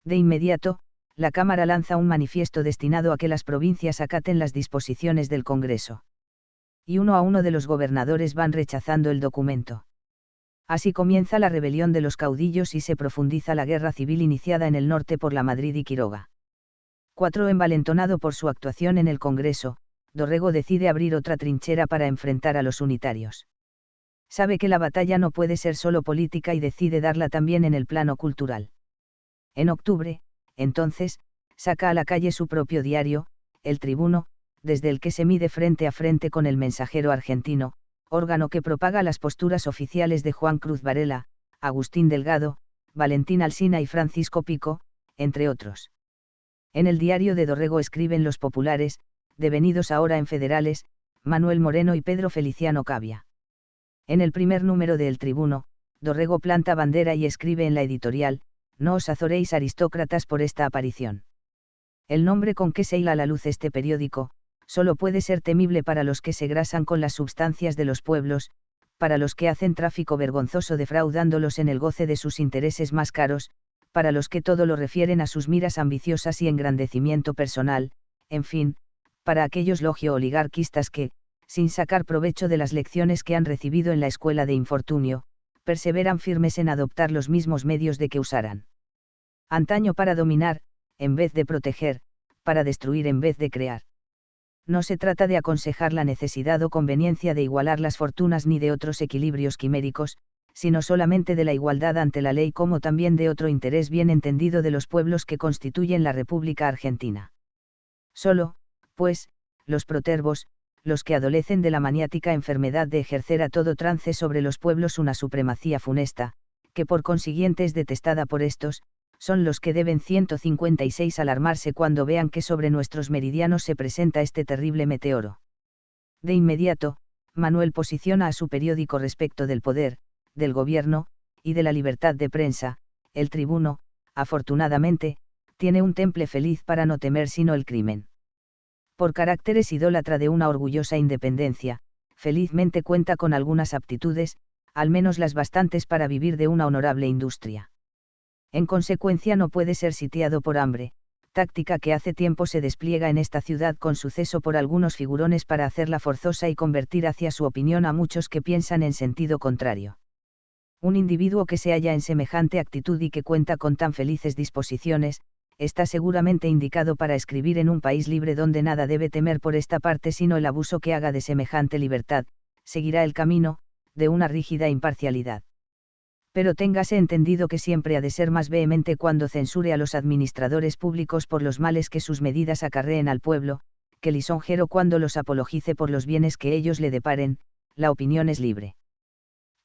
De inmediato, la Cámara lanza un manifiesto destinado a que las provincias acaten las disposiciones del Congreso. Y uno a uno de los gobernadores van rechazando el documento. Así comienza la rebelión de los caudillos y se profundiza la guerra civil iniciada en el norte por la Madrid y Quiroga. 4. Envalentonado por su actuación en el Congreso, Dorrego decide abrir otra trinchera para enfrentar a los unitarios. Sabe que la batalla no puede ser solo política y decide darla también en el plano cultural. En octubre, entonces, saca a la calle su propio diario, El Tribuno, desde el que se mide frente a frente con El Mensajero argentino, órgano que propaga las posturas oficiales de Juan Cruz Varela, Agustín Delgado, Valentín Alsina y Francisco Pico, entre otros. En el diario de Dorrego escriben los populares, devenidos ahora en federales, Manuel Moreno y Pedro Feliciano Cavia. En el primer número de El Tribuno, Dorrego planta bandera y escribe en la editorial: no os azoréis aristócratas por esta aparición. El nombre con que se hila a la luz este periódico, solo puede ser temible para los que se grasan con las substancias de los pueblos, para los que hacen tráfico vergonzoso defraudándolos en el goce de sus intereses más caros, para los que todo lo refieren a sus miras ambiciosas y engrandecimiento personal, en fin, para aquellos logio-oligarquistas que, sin sacar provecho de las lecciones que han recibido en la escuela de infortunio, perseveran firmes en adoptar los mismos medios de que usaran antaño para dominar, en vez de proteger, para destruir en vez de crear. No se trata de aconsejar la necesidad o conveniencia de igualar las fortunas ni de otros equilibrios quiméricos, sino solamente de la igualdad ante la ley, como también de otro interés bien entendido de los pueblos que constituyen la República Argentina. Solo, pues, los protervos, los que adolecen de la maniática enfermedad de ejercer a todo trance sobre los pueblos una supremacía funesta, que por consiguiente es detestada por estos, son los que deben 156 alarmarse cuando vean que sobre nuestros meridianos se presenta este terrible meteoro. De inmediato, Manuel posiciona a su periódico respecto del poder, del gobierno, y de la libertad de prensa. El Tribuno, afortunadamente, tiene un temple feliz para no temer sino el crimen. Por carácter es idólatra de una orgullosa independencia, felizmente cuenta con algunas aptitudes, al menos las bastantes para vivir de una honorable industria. En consecuencia no puede ser sitiado por hambre, táctica que hace tiempo se despliega en esta ciudad con suceso por algunos figurones para hacerla forzosa y convertir hacia su opinión a muchos que piensan en sentido contrario. Un individuo que se halla en semejante actitud y que cuenta con tan felices disposiciones, está seguramente indicado para escribir en un país libre donde nada debe temer por esta parte sino el abuso que haga de semejante libertad, seguirá el camino, de una rígida imparcialidad. Pero téngase entendido que siempre ha de ser más vehemente cuando censure a los administradores públicos por los males que sus medidas acarreen al pueblo, que lisonjero cuando los apologice por los bienes que ellos le deparen. La opinión es libre.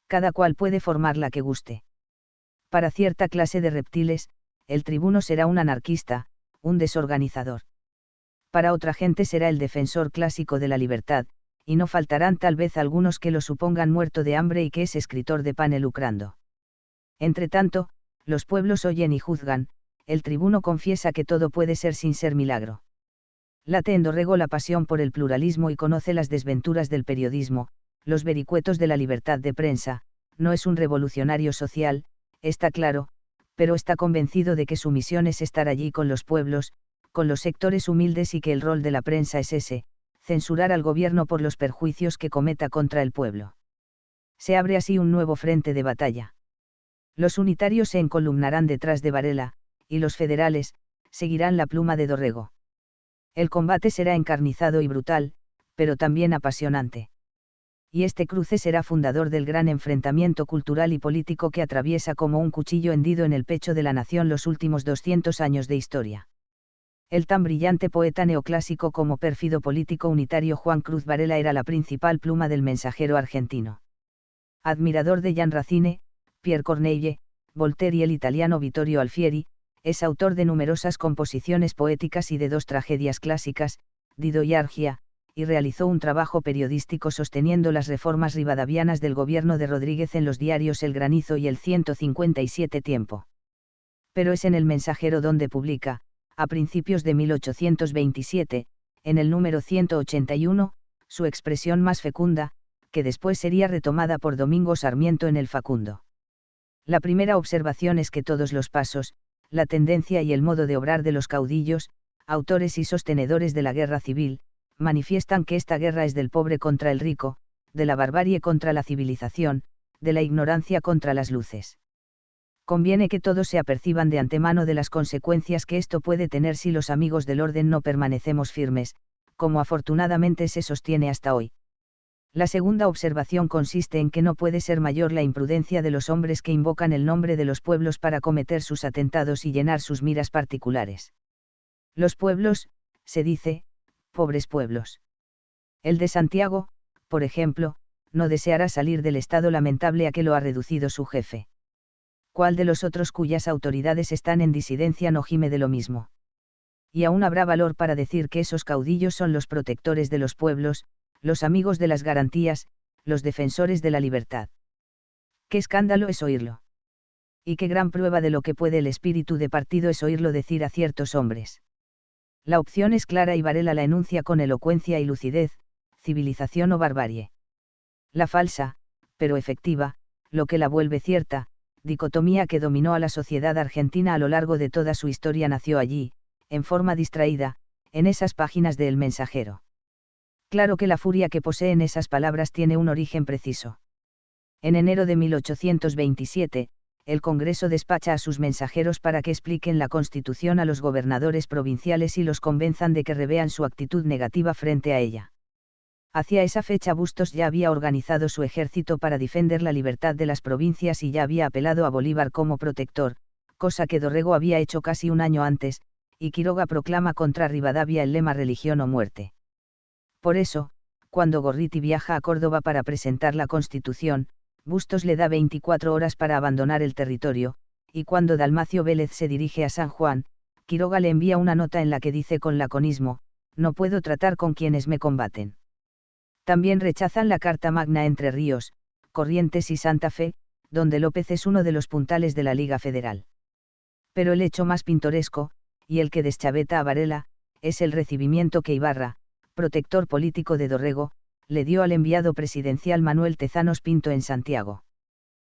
Cada cual puede formar la que guste. Para cierta clase de reptiles, el tribuno será un anarquista, un desorganizador. Para otra gente será el defensor clásico de la libertad, y no faltarán tal vez algunos que lo supongan muerto de hambre y que es escritor de pane lucrando. Entretanto, los pueblos oyen y juzgan, el tribuno confiesa que todo puede ser sin ser milagro. Late en Dorrego la pasión por el pluralismo y conoce las desventuras del periodismo, los vericuetos de la libertad de prensa. No es un revolucionario social, está claro, pero está convencido de que su misión es estar allí con los pueblos, con los sectores humildes y que el rol de la prensa es ese, censurar al gobierno por los perjuicios que cometa contra el pueblo. Se abre así un nuevo frente de batalla. Los unitarios se encolumnarán detrás de Varela, y los federales, seguirán la pluma de Dorrego. El combate será encarnizado y brutal, pero también apasionante. Y este cruce será fundador del gran enfrentamiento cultural y político que atraviesa como un cuchillo hendido en el pecho de la nación los últimos 200 años de historia. El tan brillante poeta neoclásico como pérfido político unitario Juan Cruz Varela era la principal pluma del mensajero argentino. Admirador de Jean Racine, Pierre Corneille, Voltaire y el italiano Vittorio Alfieri, es autor de numerosas composiciones poéticas y de 2 tragedias clásicas, Dido y Argia, y realizó un trabajo periodístico sosteniendo las reformas rivadavianas del gobierno de Rodríguez en los diarios El Granizo y el 157 Tiempo. Pero es en El Mensajero donde publica, a principios de 1827, en el número 181, su expresión más fecunda, que después sería retomada por Domingo Sarmiento en El Facundo. La primera observación es que todos los pasos, la tendencia y el modo de obrar de los caudillos, autores y sostenedores de la guerra civil, manifiestan que esta guerra es del pobre contra el rico, de la barbarie contra la civilización, de la ignorancia contra las luces. Conviene que todos se aperciban de antemano de las consecuencias que esto puede tener si los amigos del orden no permanecemos firmes, como afortunadamente se sostiene hasta hoy. La segunda observación consiste en que no puede ser mayor la imprudencia de los hombres que invocan el nombre de los pueblos para cometer sus atentados y llenar sus miras particulares. Los pueblos, se dice, pobres pueblos. El de Santiago, por ejemplo, no deseará salir del estado lamentable a que lo ha reducido su jefe. ¿Cuál de los otros cuyas autoridades están en disidencia no gime de lo mismo? Y aún habrá valor para decir que esos caudillos son los protectores de los pueblos, los amigos de las garantías, los defensores de la libertad. ¡Qué escándalo es oírlo! Y qué gran prueba de lo que puede el espíritu de partido es oírlo decir a ciertos hombres. La opción es clara y Varela la enuncia con elocuencia y lucidez, civilización o barbarie. La falsa, pero efectiva, lo que la vuelve cierta, dicotomía que dominó a la sociedad argentina a lo largo de toda su historia nació allí, en forma distraída, en esas páginas de El Mensajero. Claro que la furia que poseen esas palabras tiene un origen preciso. En enero de 1827, el Congreso despacha a sus mensajeros para que expliquen la Constitución a los gobernadores provinciales y los convenzan de que revean su actitud negativa frente a ella. Hacia esa fecha Bustos ya había organizado su ejército para defender la libertad de las provincias y ya había apelado a Bolívar como protector, cosa que Dorrego había hecho casi un año antes, y Quiroga proclama contra Rivadavia el lema religión o muerte. Por eso, Cuando Gorriti viaja a Córdoba para presentar la Constitución, Bustos le da 24 horas para abandonar el territorio, y cuando Dalmacio Vélez se dirige a San Juan, Quiroga le envía una nota en la que dice con laconismo: no puedo tratar con quienes me combaten. También rechazan la Carta Magna Entre Ríos, Corrientes y Santa Fe, donde López es uno de los puntales de la Liga Federal. Pero el hecho más pintoresco, y el que deschaveta a Varela, es el recibimiento que Ibarra, protector político de Dorrego, le dio al enviado presidencial Manuel Tezanos Pinto en Santiago.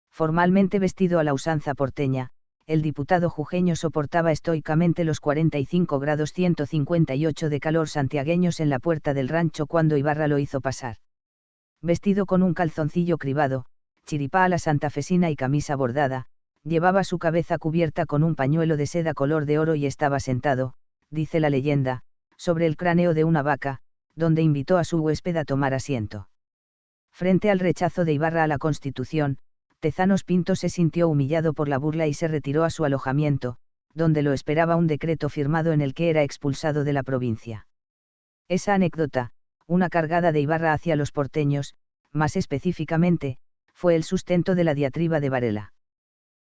Formalmente vestido a la usanza porteña, el diputado jujeño soportaba estoicamente los 45 grados 158 de calor santiagueños en la puerta del rancho cuando Ibarra lo hizo pasar. Vestido con un calzoncillo cribado, chiripá a la santafesina y camisa bordada, llevaba su cabeza cubierta con un pañuelo de seda color de oro y estaba sentado, dice la leyenda, sobre el cráneo de una vaca, donde invitó a su huésped a tomar asiento. Frente al rechazo de Ibarra a la Constitución, Tezanos Pinto se sintió humillado por la burla y se retiró a su alojamiento, donde lo esperaba un decreto firmado en el que era expulsado de la provincia. Esa anécdota, una cargada de Ibarra hacia los porteños, más específicamente, fue el sustento de la diatriba de Varela.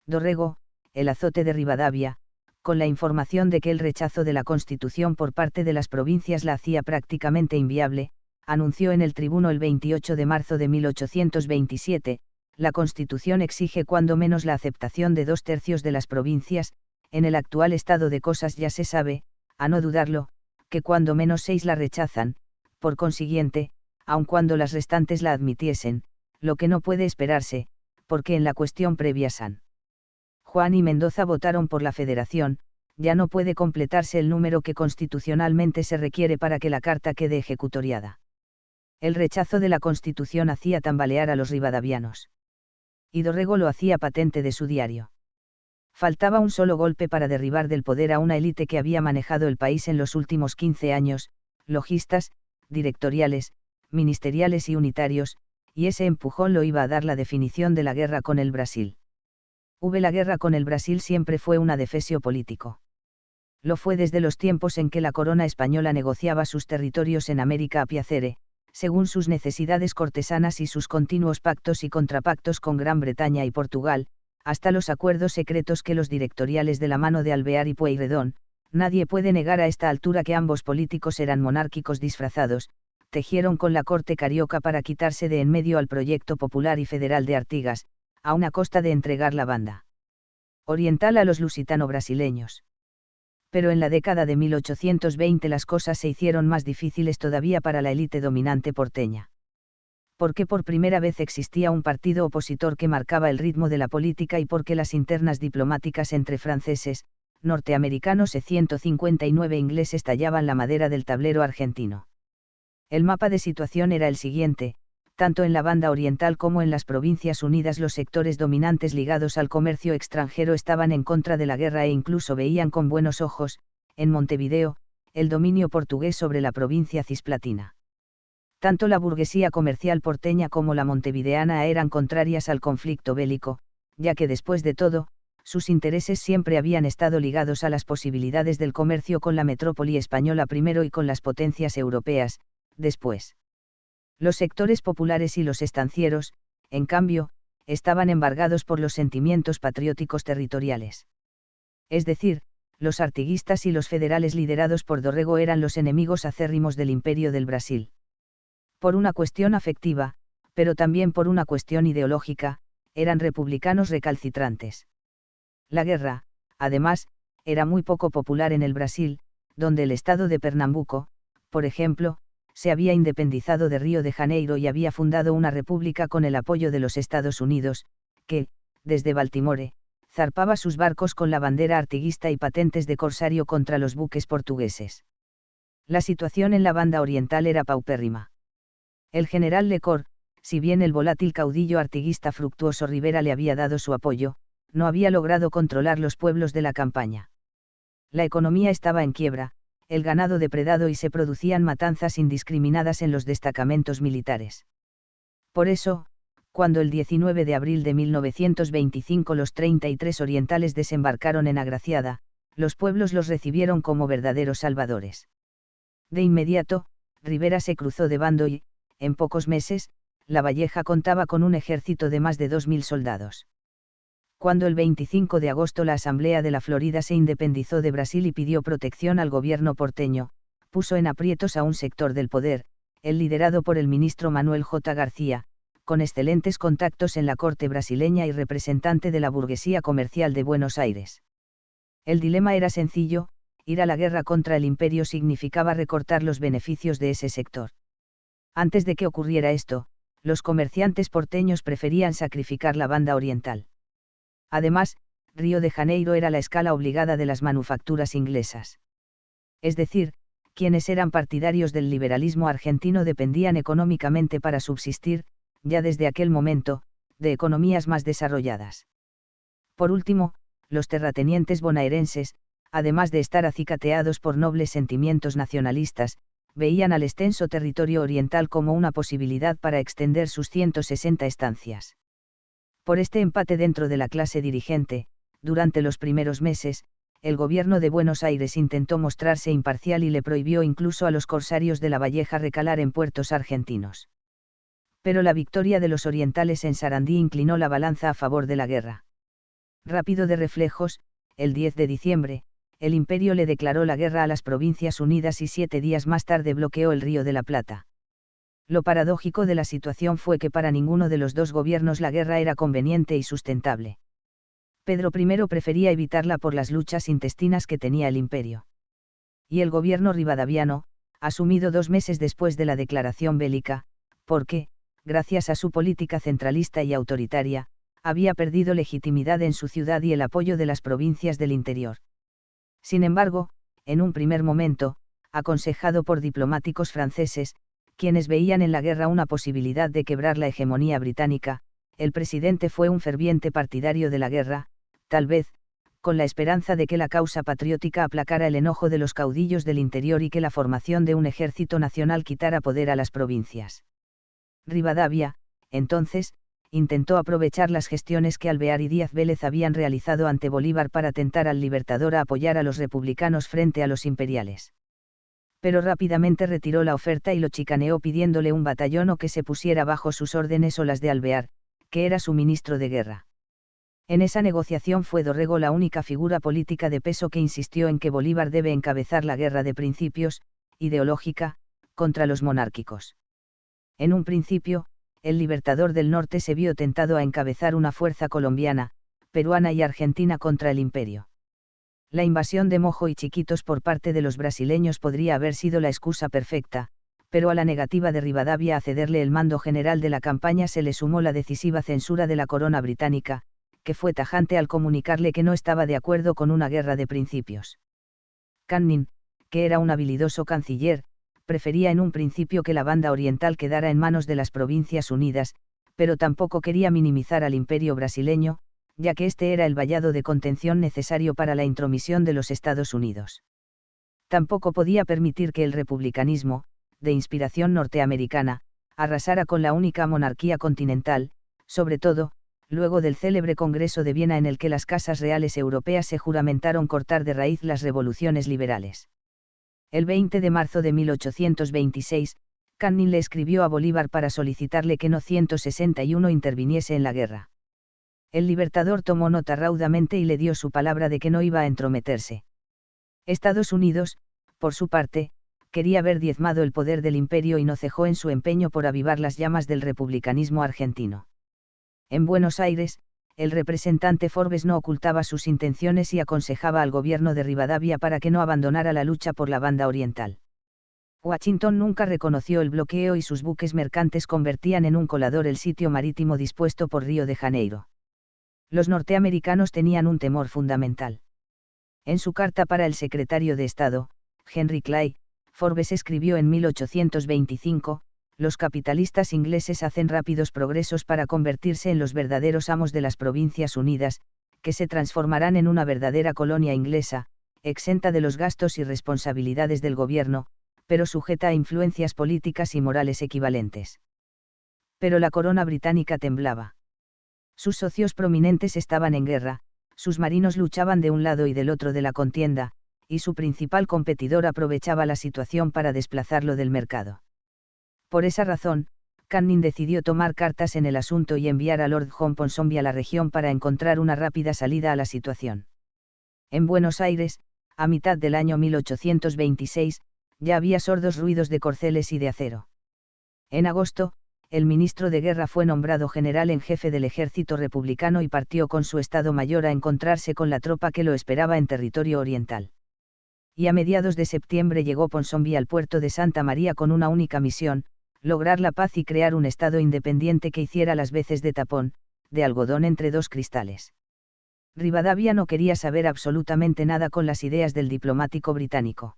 Dorrego, el azote de Rivadavia, con la información de que el rechazo de la Constitución por parte de las provincias la hacía prácticamente inviable, anunció en el Tribuno el 28 de marzo de 1827, la Constitución exige cuando menos la aceptación de 2/3 de las provincias, en el actual estado de cosas ya se sabe, a no dudarlo, que cuando menos 6 la rechazan, por consiguiente, aun cuando las restantes la admitiesen, lo que no puede esperarse, porque en la cuestión previa San Juan y Mendoza votaron por la federación, ya no puede completarse el número que constitucionalmente se requiere para que la carta quede ejecutoriada. El rechazo de la Constitución hacía tambalear a los rivadavianos. Y Dorrego lo hacía patente de su diario. Faltaba un solo golpe para derribar del poder a una élite que había manejado el país en los últimos 15 años, logistas, directoriales, ministeriales y unitarios, y ese empujón lo iba a dar la definición de la guerra con el Brasil. La guerra con el Brasil siempre fue un adefesio político. Lo fue desde los tiempos en que la corona española negociaba sus territorios en América a piacere, según sus necesidades cortesanas y sus continuos pactos y contrapactos con Gran Bretaña y Portugal, hasta los acuerdos secretos que los directoriales de la mano de Alvear y Pueyrredón, nadie puede negar a esta altura que ambos políticos eran monárquicos disfrazados, tejieron con la corte carioca para quitarse de en medio al proyecto popular y federal de Artigas, a una costa de entregar la banda oriental a los lusitano-brasileños. Pero en la década de 1820 las cosas se hicieron más difíciles todavía para la élite dominante porteña. Porque por primera vez existía un partido opositor que marcaba el ritmo de la política y porque las internas diplomáticas entre franceses, norteamericanos y 159 ingleses tallaban la madera del tablero argentino. El mapa de situación era el siguiente: tanto en la banda oriental como en las Provincias Unidas los sectores dominantes ligados al comercio extranjero estaban en contra de la guerra e incluso veían con buenos ojos, en Montevideo, el dominio portugués sobre la provincia cisplatina. Tanto la burguesía comercial porteña como la montevideana eran contrarias al conflicto bélico, ya que después de todo, sus intereses siempre habían estado ligados a las posibilidades del comercio con la metrópoli española primero y con las potencias europeas, después. Los sectores populares y los estancieros, en cambio, estaban embargados por los sentimientos patrióticos territoriales. Es decir, los artiguistas y los federales liderados por Dorrego eran los enemigos acérrimos del Imperio del Brasil. Por una cuestión afectiva, pero también por una cuestión ideológica, eran republicanos recalcitrantes. La guerra, además, era muy poco popular en el Brasil, donde el estado de Pernambuco, por ejemplo, se había independizado de Río de Janeiro y había fundado una república con el apoyo de los Estados Unidos, que, desde Baltimore, zarpaba sus barcos con la bandera artiguista y patentes de corsario contra los buques portugueses. La situación en la banda oriental era paupérrima. El general Lecor, si bien el volátil caudillo artiguista Fructuoso Rivera le había dado su apoyo, no había logrado controlar los pueblos de la campaña. La economía estaba en quiebra, el ganado depredado y se producían matanzas indiscriminadas en los destacamentos militares. Por eso, cuando el 19 de abril de 1925 los 33 orientales desembarcaron en Agraciada, los pueblos los recibieron como verdaderos salvadores. De inmediato, Rivera se cruzó de bando y, en pocos meses, La Valleja contaba con un ejército de más de 2.000 soldados. Cuando el 25 de agosto la Asamblea de la Florida se independizó de Brasil y pidió protección al gobierno porteño, puso en aprietos a un sector del poder, el liderado por el ministro Manuel J. García, con excelentes contactos en la corte brasileña y representante de la burguesía comercial de Buenos Aires. El dilema era sencillo: ir a la guerra contra el imperio significaba recortar los beneficios de ese sector. Antes de que ocurriera esto, los comerciantes porteños preferían sacrificar la banda oriental. Además, Río de Janeiro era la escala obligada de las manufacturas inglesas. Es decir, quienes eran partidarios del liberalismo argentino dependían económicamente para subsistir, ya desde aquel momento, de economías más desarrolladas. Por último, los terratenientes bonaerenses, además de estar acicateados por nobles sentimientos nacionalistas, veían al extenso territorio oriental como una posibilidad para extender sus 160 estancias. Por este empate dentro de la clase dirigente, durante los primeros meses, el gobierno de Buenos Aires intentó mostrarse imparcial y le prohibió incluso a los corsarios de La Valleja recalar en puertos argentinos. Pero la victoria de los orientales en Sarandí inclinó la balanza a favor de la guerra. Rápido de reflejos, el 10 de diciembre, el imperio le declaró la guerra a las Provincias Unidas y 7 días más tarde bloqueó el Río de la Plata. Lo paradójico de la situación fue que para ninguno de los dos gobiernos la guerra era conveniente y sustentable. Pedro I prefería evitarla por las luchas intestinas que tenía el imperio. Y el gobierno rivadaviano, asumido 2 meses después de la declaración bélica, porque, gracias a su política centralista y autoritaria, había perdido legitimidad en su ciudad y el apoyo de las provincias del interior. Sin embargo, en un primer momento, aconsejado por diplomáticos franceses, quienes veían en la guerra una posibilidad de quebrar la hegemonía británica, el presidente fue un ferviente partidario de la guerra, tal vez, con la esperanza de que la causa patriótica aplacara el enojo de los caudillos del interior y que la formación de un ejército nacional quitara poder a las provincias. Rivadavia, entonces, intentó aprovechar las gestiones que Alvear y Díaz Vélez habían realizado ante Bolívar para tentar al Libertador a apoyar a los republicanos frente a los imperiales. Pero rápidamente retiró la oferta y lo chicaneó pidiéndole un batallón o que se pusiera bajo sus órdenes o las de Alvear, que era su ministro de guerra. En esa negociación fue Dorrego la única figura política de peso que insistió en que Bolívar debe encabezar la guerra de principios, ideológica, contra los monárquicos. En un principio, el Libertador del Norte se vio tentado a encabezar una fuerza colombiana, peruana y argentina contra el imperio. La invasión de Mojo y Chiquitos por parte de los brasileños podría haber sido la excusa perfecta, pero a la negativa de Rivadavia a cederle el mando general de la campaña se le sumó la decisiva censura de la corona británica, que fue tajante al comunicarle que no estaba de acuerdo con una guerra de principios. Canning, que era un habilidoso canciller, prefería en un principio que la banda oriental quedara en manos de las Provincias Unidas, pero tampoco quería minimizar al imperio brasileño, ya que este era el vallado de contención necesario para la intromisión de los Estados Unidos. Tampoco podía permitir que el republicanismo, de inspiración norteamericana, arrasara con la única monarquía continental, sobre todo, luego del célebre Congreso de Viena en el que las casas reales europeas se juramentaron cortar de raíz las revoluciones liberales. El 20 de marzo de 1826, Canning le escribió a Bolívar para solicitarle que no 161 interviniese en la guerra. El Libertador tomó nota raudamente y le dio su palabra de que no iba a entrometerse. Estados Unidos, por su parte, quería ver diezmado el poder del imperio y no cejó en su empeño por avivar las llamas del republicanismo argentino. En Buenos Aires, el representante Forbes no ocultaba sus intenciones y aconsejaba al gobierno de Rivadavia para que no abandonara la lucha por la banda oriental. Washington nunca reconoció el bloqueo y sus buques mercantes convertían en un colador el sitio marítimo dispuesto por Río de Janeiro. Los norteamericanos tenían un temor fundamental. En su carta para el secretario de Estado, Henry Clay, Forbes escribió en 1825, los capitalistas ingleses hacen rápidos progresos para convertirse en los verdaderos amos de las Provincias Unidas, que se transformarán en una verdadera colonia inglesa, exenta de los gastos y responsabilidades del gobierno, pero sujeta a influencias políticas y morales equivalentes. Pero la corona británica temblaba. Sus socios prominentes estaban en guerra, sus marinos luchaban de un lado y del otro de la contienda, y su principal competidor aprovechaba la situación para desplazarlo del mercado. Por esa razón, Canning decidió tomar cartas en el asunto y enviar a Lord John Ponsonby a la región para encontrar una rápida salida a la situación. En Buenos Aires, a mitad del año 1826, ya había sordos ruidos de corceles y de acero. En agosto, el ministro de Guerra fue nombrado general en jefe del ejército republicano y partió con su Estado Mayor a encontrarse con la tropa que lo esperaba en territorio oriental. Y a mediados de septiembre llegó Ponsonby al puerto de Santa María con una única misión: lograr la paz y crear un Estado independiente que hiciera las veces de tapón, de algodón entre dos cristales. Rivadavia no quería saber absolutamente nada con las ideas del diplomático británico.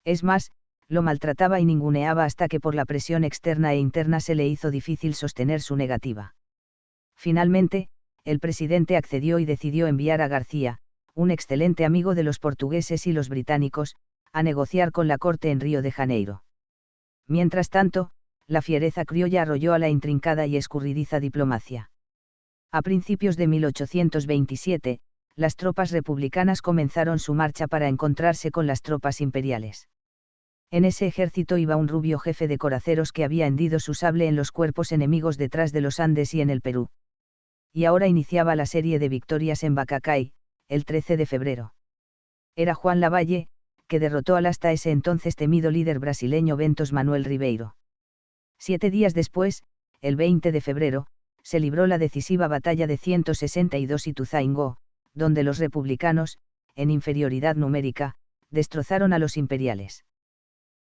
Es más, lo maltrataba y ninguneaba hasta que por la presión externa e interna se le hizo difícil sostener su negativa. Finalmente, el presidente accedió y decidió enviar a García, un excelente amigo de los portugueses y los británicos, a negociar con la corte en Río de Janeiro. Mientras tanto, la fiereza criolla arrolló a la intrincada y escurridiza diplomacia. A principios de 1827, las tropas republicanas comenzaron su marcha para encontrarse con las tropas imperiales. En ese ejército iba un rubio jefe de coraceros que había hendido su sable en los cuerpos enemigos detrás de los Andes y en el Perú. Y ahora iniciaba la serie de victorias en Bacacay, el 13 de febrero. Era Juan Lavalle, que derrotó al hasta ese entonces temido líder brasileño Ventos Manuel Ribeiro. 7 días después, el 20 de febrero, se libró la decisiva batalla de 162 Ituzaingó, donde los republicanos, en inferioridad numérica, destrozaron a los imperiales.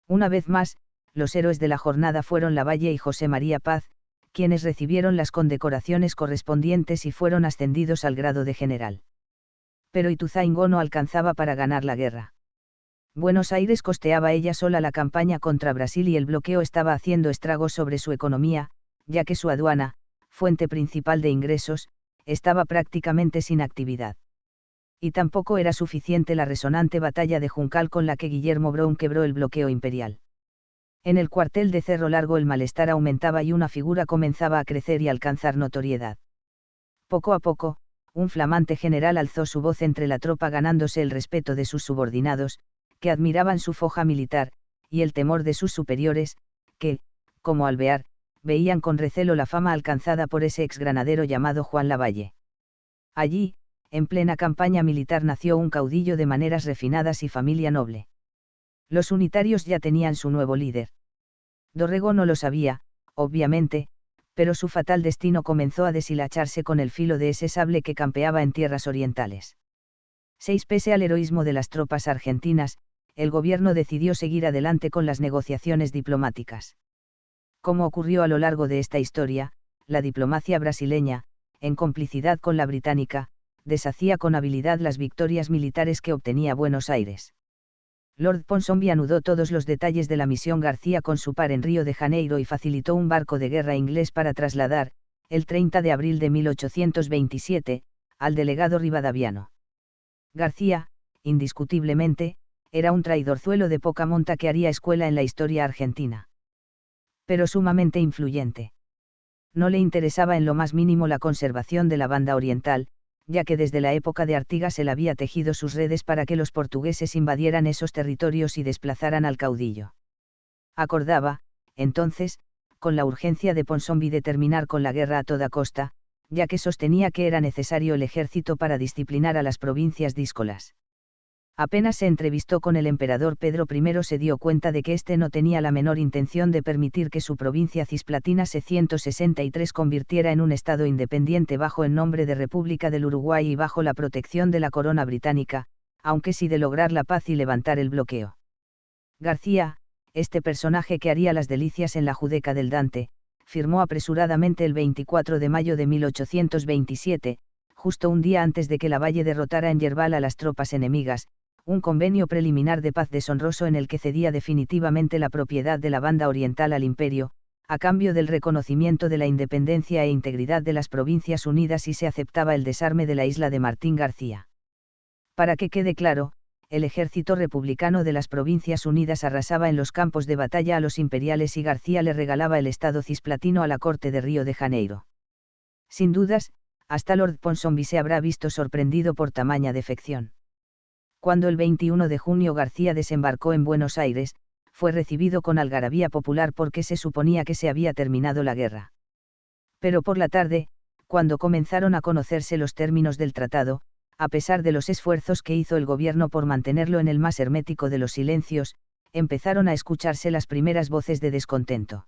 Una vez más, los héroes de la jornada fueron Lavalle y José María Paz, quienes recibieron las condecoraciones correspondientes y fueron ascendidos al grado de general. Pero Ituzaingó no alcanzaba para ganar la guerra. Buenos Aires costeaba ella sola la campaña contra Brasil y el bloqueo estaba haciendo estragos sobre su economía, ya que su aduana, fuente principal de ingresos, estaba prácticamente sin actividad. Y tampoco era suficiente la resonante batalla de Juncal con la que Guillermo Brown quebró el bloqueo imperial. En el cuartel de Cerro Largo el malestar aumentaba y una figura comenzaba a crecer y alcanzar notoriedad. Poco a poco, un flamante general alzó su voz entre la tropa ganándose el respeto de sus subordinados, que admiraban su foja militar, y el temor de sus superiores, que, como Alvear, veían con recelo la fama alcanzada por ese exgranadero llamado Juan Lavalle. Allí, en plena campaña militar nació un caudillo de maneras refinadas y familia noble. Los unitarios ya tenían su nuevo líder. Dorrego no lo sabía, obviamente, pero su fatal destino comenzó a deshilacharse con el filo de ese sable que campeaba en tierras orientales. Pese al heroísmo de las tropas argentinas, el gobierno decidió seguir adelante con las negociaciones diplomáticas. Como ocurrió a lo largo de esta historia, la diplomacia brasileña, en complicidad con la británica, deshacía con habilidad las victorias militares que obtenía Buenos Aires. Lord Ponsonby anudó todos los detalles de la misión García con su par en Río de Janeiro y facilitó un barco de guerra inglés para trasladar, el 30 de abril de 1827, al delegado rivadaviano. García, indiscutiblemente, era un traidorzuelo de poca monta que haría escuela en la historia argentina. Pero sumamente influyente. No le interesaba en lo más mínimo la conservación de la banda oriental, ya que desde la época de Artigas él había tejido sus redes para que los portugueses invadieran esos territorios y desplazaran al caudillo. Acordaba, entonces, con la urgencia de Ponsonby de terminar con la guerra a toda costa, ya que sostenía que era necesario el ejército para disciplinar a las provincias díscolas. Apenas se entrevistó con el emperador Pedro I se dio cuenta de que éste no tenía la menor intención de permitir que su provincia cisplatina C-163 convirtiera en un estado independiente bajo el nombre de República del Uruguay y bajo la protección de la corona británica, aunque sí de lograr la paz y levantar el bloqueo. García, este personaje que haría las delicias en la Judeca del Dante, firmó apresuradamente el 24 de mayo de 1827, justo un día antes de que Lavalle derrotara en Yerbal a las tropas enemigas, un convenio preliminar de paz deshonroso en el que cedía definitivamente la propiedad de la banda oriental al imperio, a cambio del reconocimiento de la independencia e integridad de las Provincias Unidas y se aceptaba el desarme de la isla de Martín García. Para que quede claro, el ejército republicano de las Provincias Unidas arrasaba en los campos de batalla a los imperiales y García le regalaba el estado cisplatino a la corte de Río de Janeiro. Sin dudas, hasta Lord Ponsonby se habrá visto sorprendido por tamaña defección. Cuando el 21 de junio García desembarcó en Buenos Aires, fue recibido con algarabía popular porque se suponía que se había terminado la guerra. Pero por la tarde, cuando comenzaron a conocerse los términos del tratado, a pesar de los esfuerzos que hizo el gobierno por mantenerlo en el más hermético de los silencios, empezaron a escucharse las primeras voces de descontento.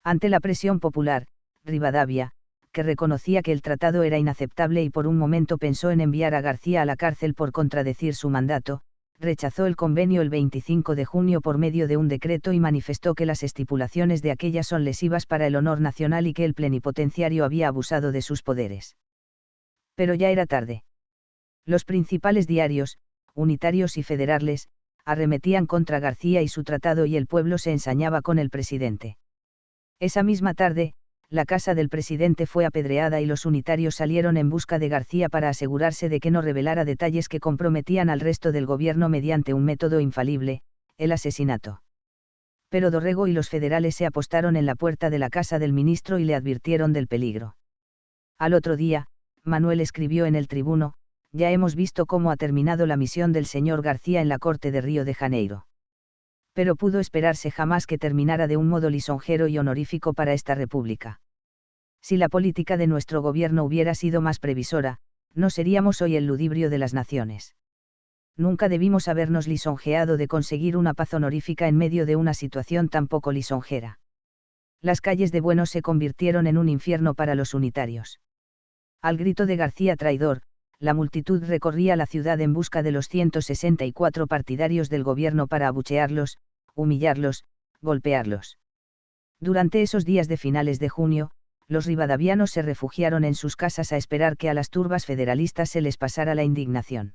Ante la presión popular, Rivadavia, que reconocía que el tratado era inaceptable y por un momento pensó en enviar a García a la cárcel por contradecir su mandato, rechazó el convenio el 25 de junio por medio de un decreto y manifestó que las estipulaciones de aquella son lesivas para el honor nacional y que el plenipotenciario había abusado de sus poderes. Pero ya era tarde. Los principales diarios, unitarios y federales, arremetían contra García y su tratado y el pueblo se ensañaba con el presidente. Esa misma tarde, la casa del presidente fue apedreada y los unitarios salieron en busca de García para asegurarse de que no revelara detalles que comprometían al resto del gobierno mediante un método infalible, el asesinato. Pero Dorrego y los federales se apostaron en la puerta de la casa del ministro y le advirtieron del peligro. Al otro día, Manuel escribió en el Tribuno: ya hemos visto cómo ha terminado la misión del señor García en la corte de Río de Janeiro. Pero pudo esperarse jamás que terminara de un modo lisonjero y honorífico para esta república. Si la política de nuestro gobierno hubiera sido más previsora, no seríamos hoy el ludibrio de las naciones. Nunca debimos habernos lisonjeado de conseguir una paz honorífica en medio de una situación tan poco lisonjera. Las calles de Buenos se convirtieron en un infierno para los unitarios. Al grito de García traidor, la multitud recorría la ciudad en busca de los 164 partidarios del gobierno para abuchearlos, humillarlos, golpearlos. Durante esos días de finales de junio, los rivadavianos se refugiaron en sus casas a esperar que a las turbas federalistas se les pasara la indignación.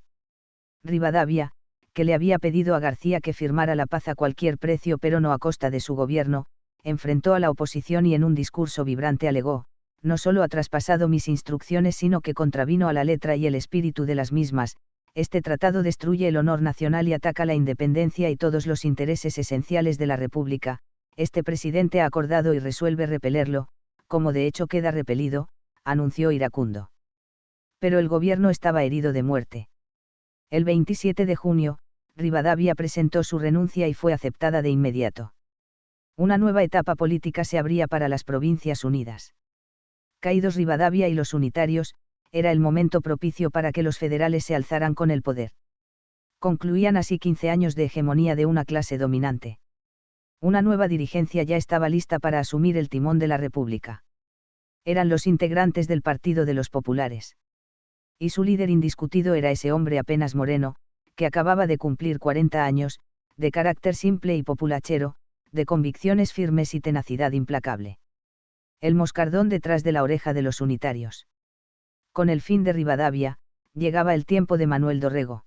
Rivadavia, que le había pedido a García que firmara la paz a cualquier precio pero no a costa de su gobierno, enfrentó a la oposición y en un discurso vibrante alegó: no solo ha traspasado mis instrucciones sino que contravino a la letra y el espíritu de las mismas, este tratado destruye el honor nacional y ataca la independencia y todos los intereses esenciales de la República, este presidente ha acordado y resuelve repelerlo, como de hecho queda repelido, anunció iracundo. Pero el gobierno estaba herido de muerte. El 27 de junio, Rivadavia presentó su renuncia y fue aceptada de inmediato. Una nueva etapa política se abría para las Provincias Unidas. Caídos Rivadavia y los unitarios, era el momento propicio para que los federales se alzaran con el poder. Concluían así 15 años de hegemonía de una clase dominante. Una nueva dirigencia ya estaba lista para asumir el timón de la República. Eran los integrantes del Partido de los Populares. Y su líder indiscutido era ese hombre apenas moreno, que acababa de cumplir 40 años, de carácter simple y populachero, de convicciones firmes y tenacidad implacable. El moscardón detrás de la oreja de los unitarios. Con el fin de Rivadavia, llegaba el tiempo de Manuel Dorrego.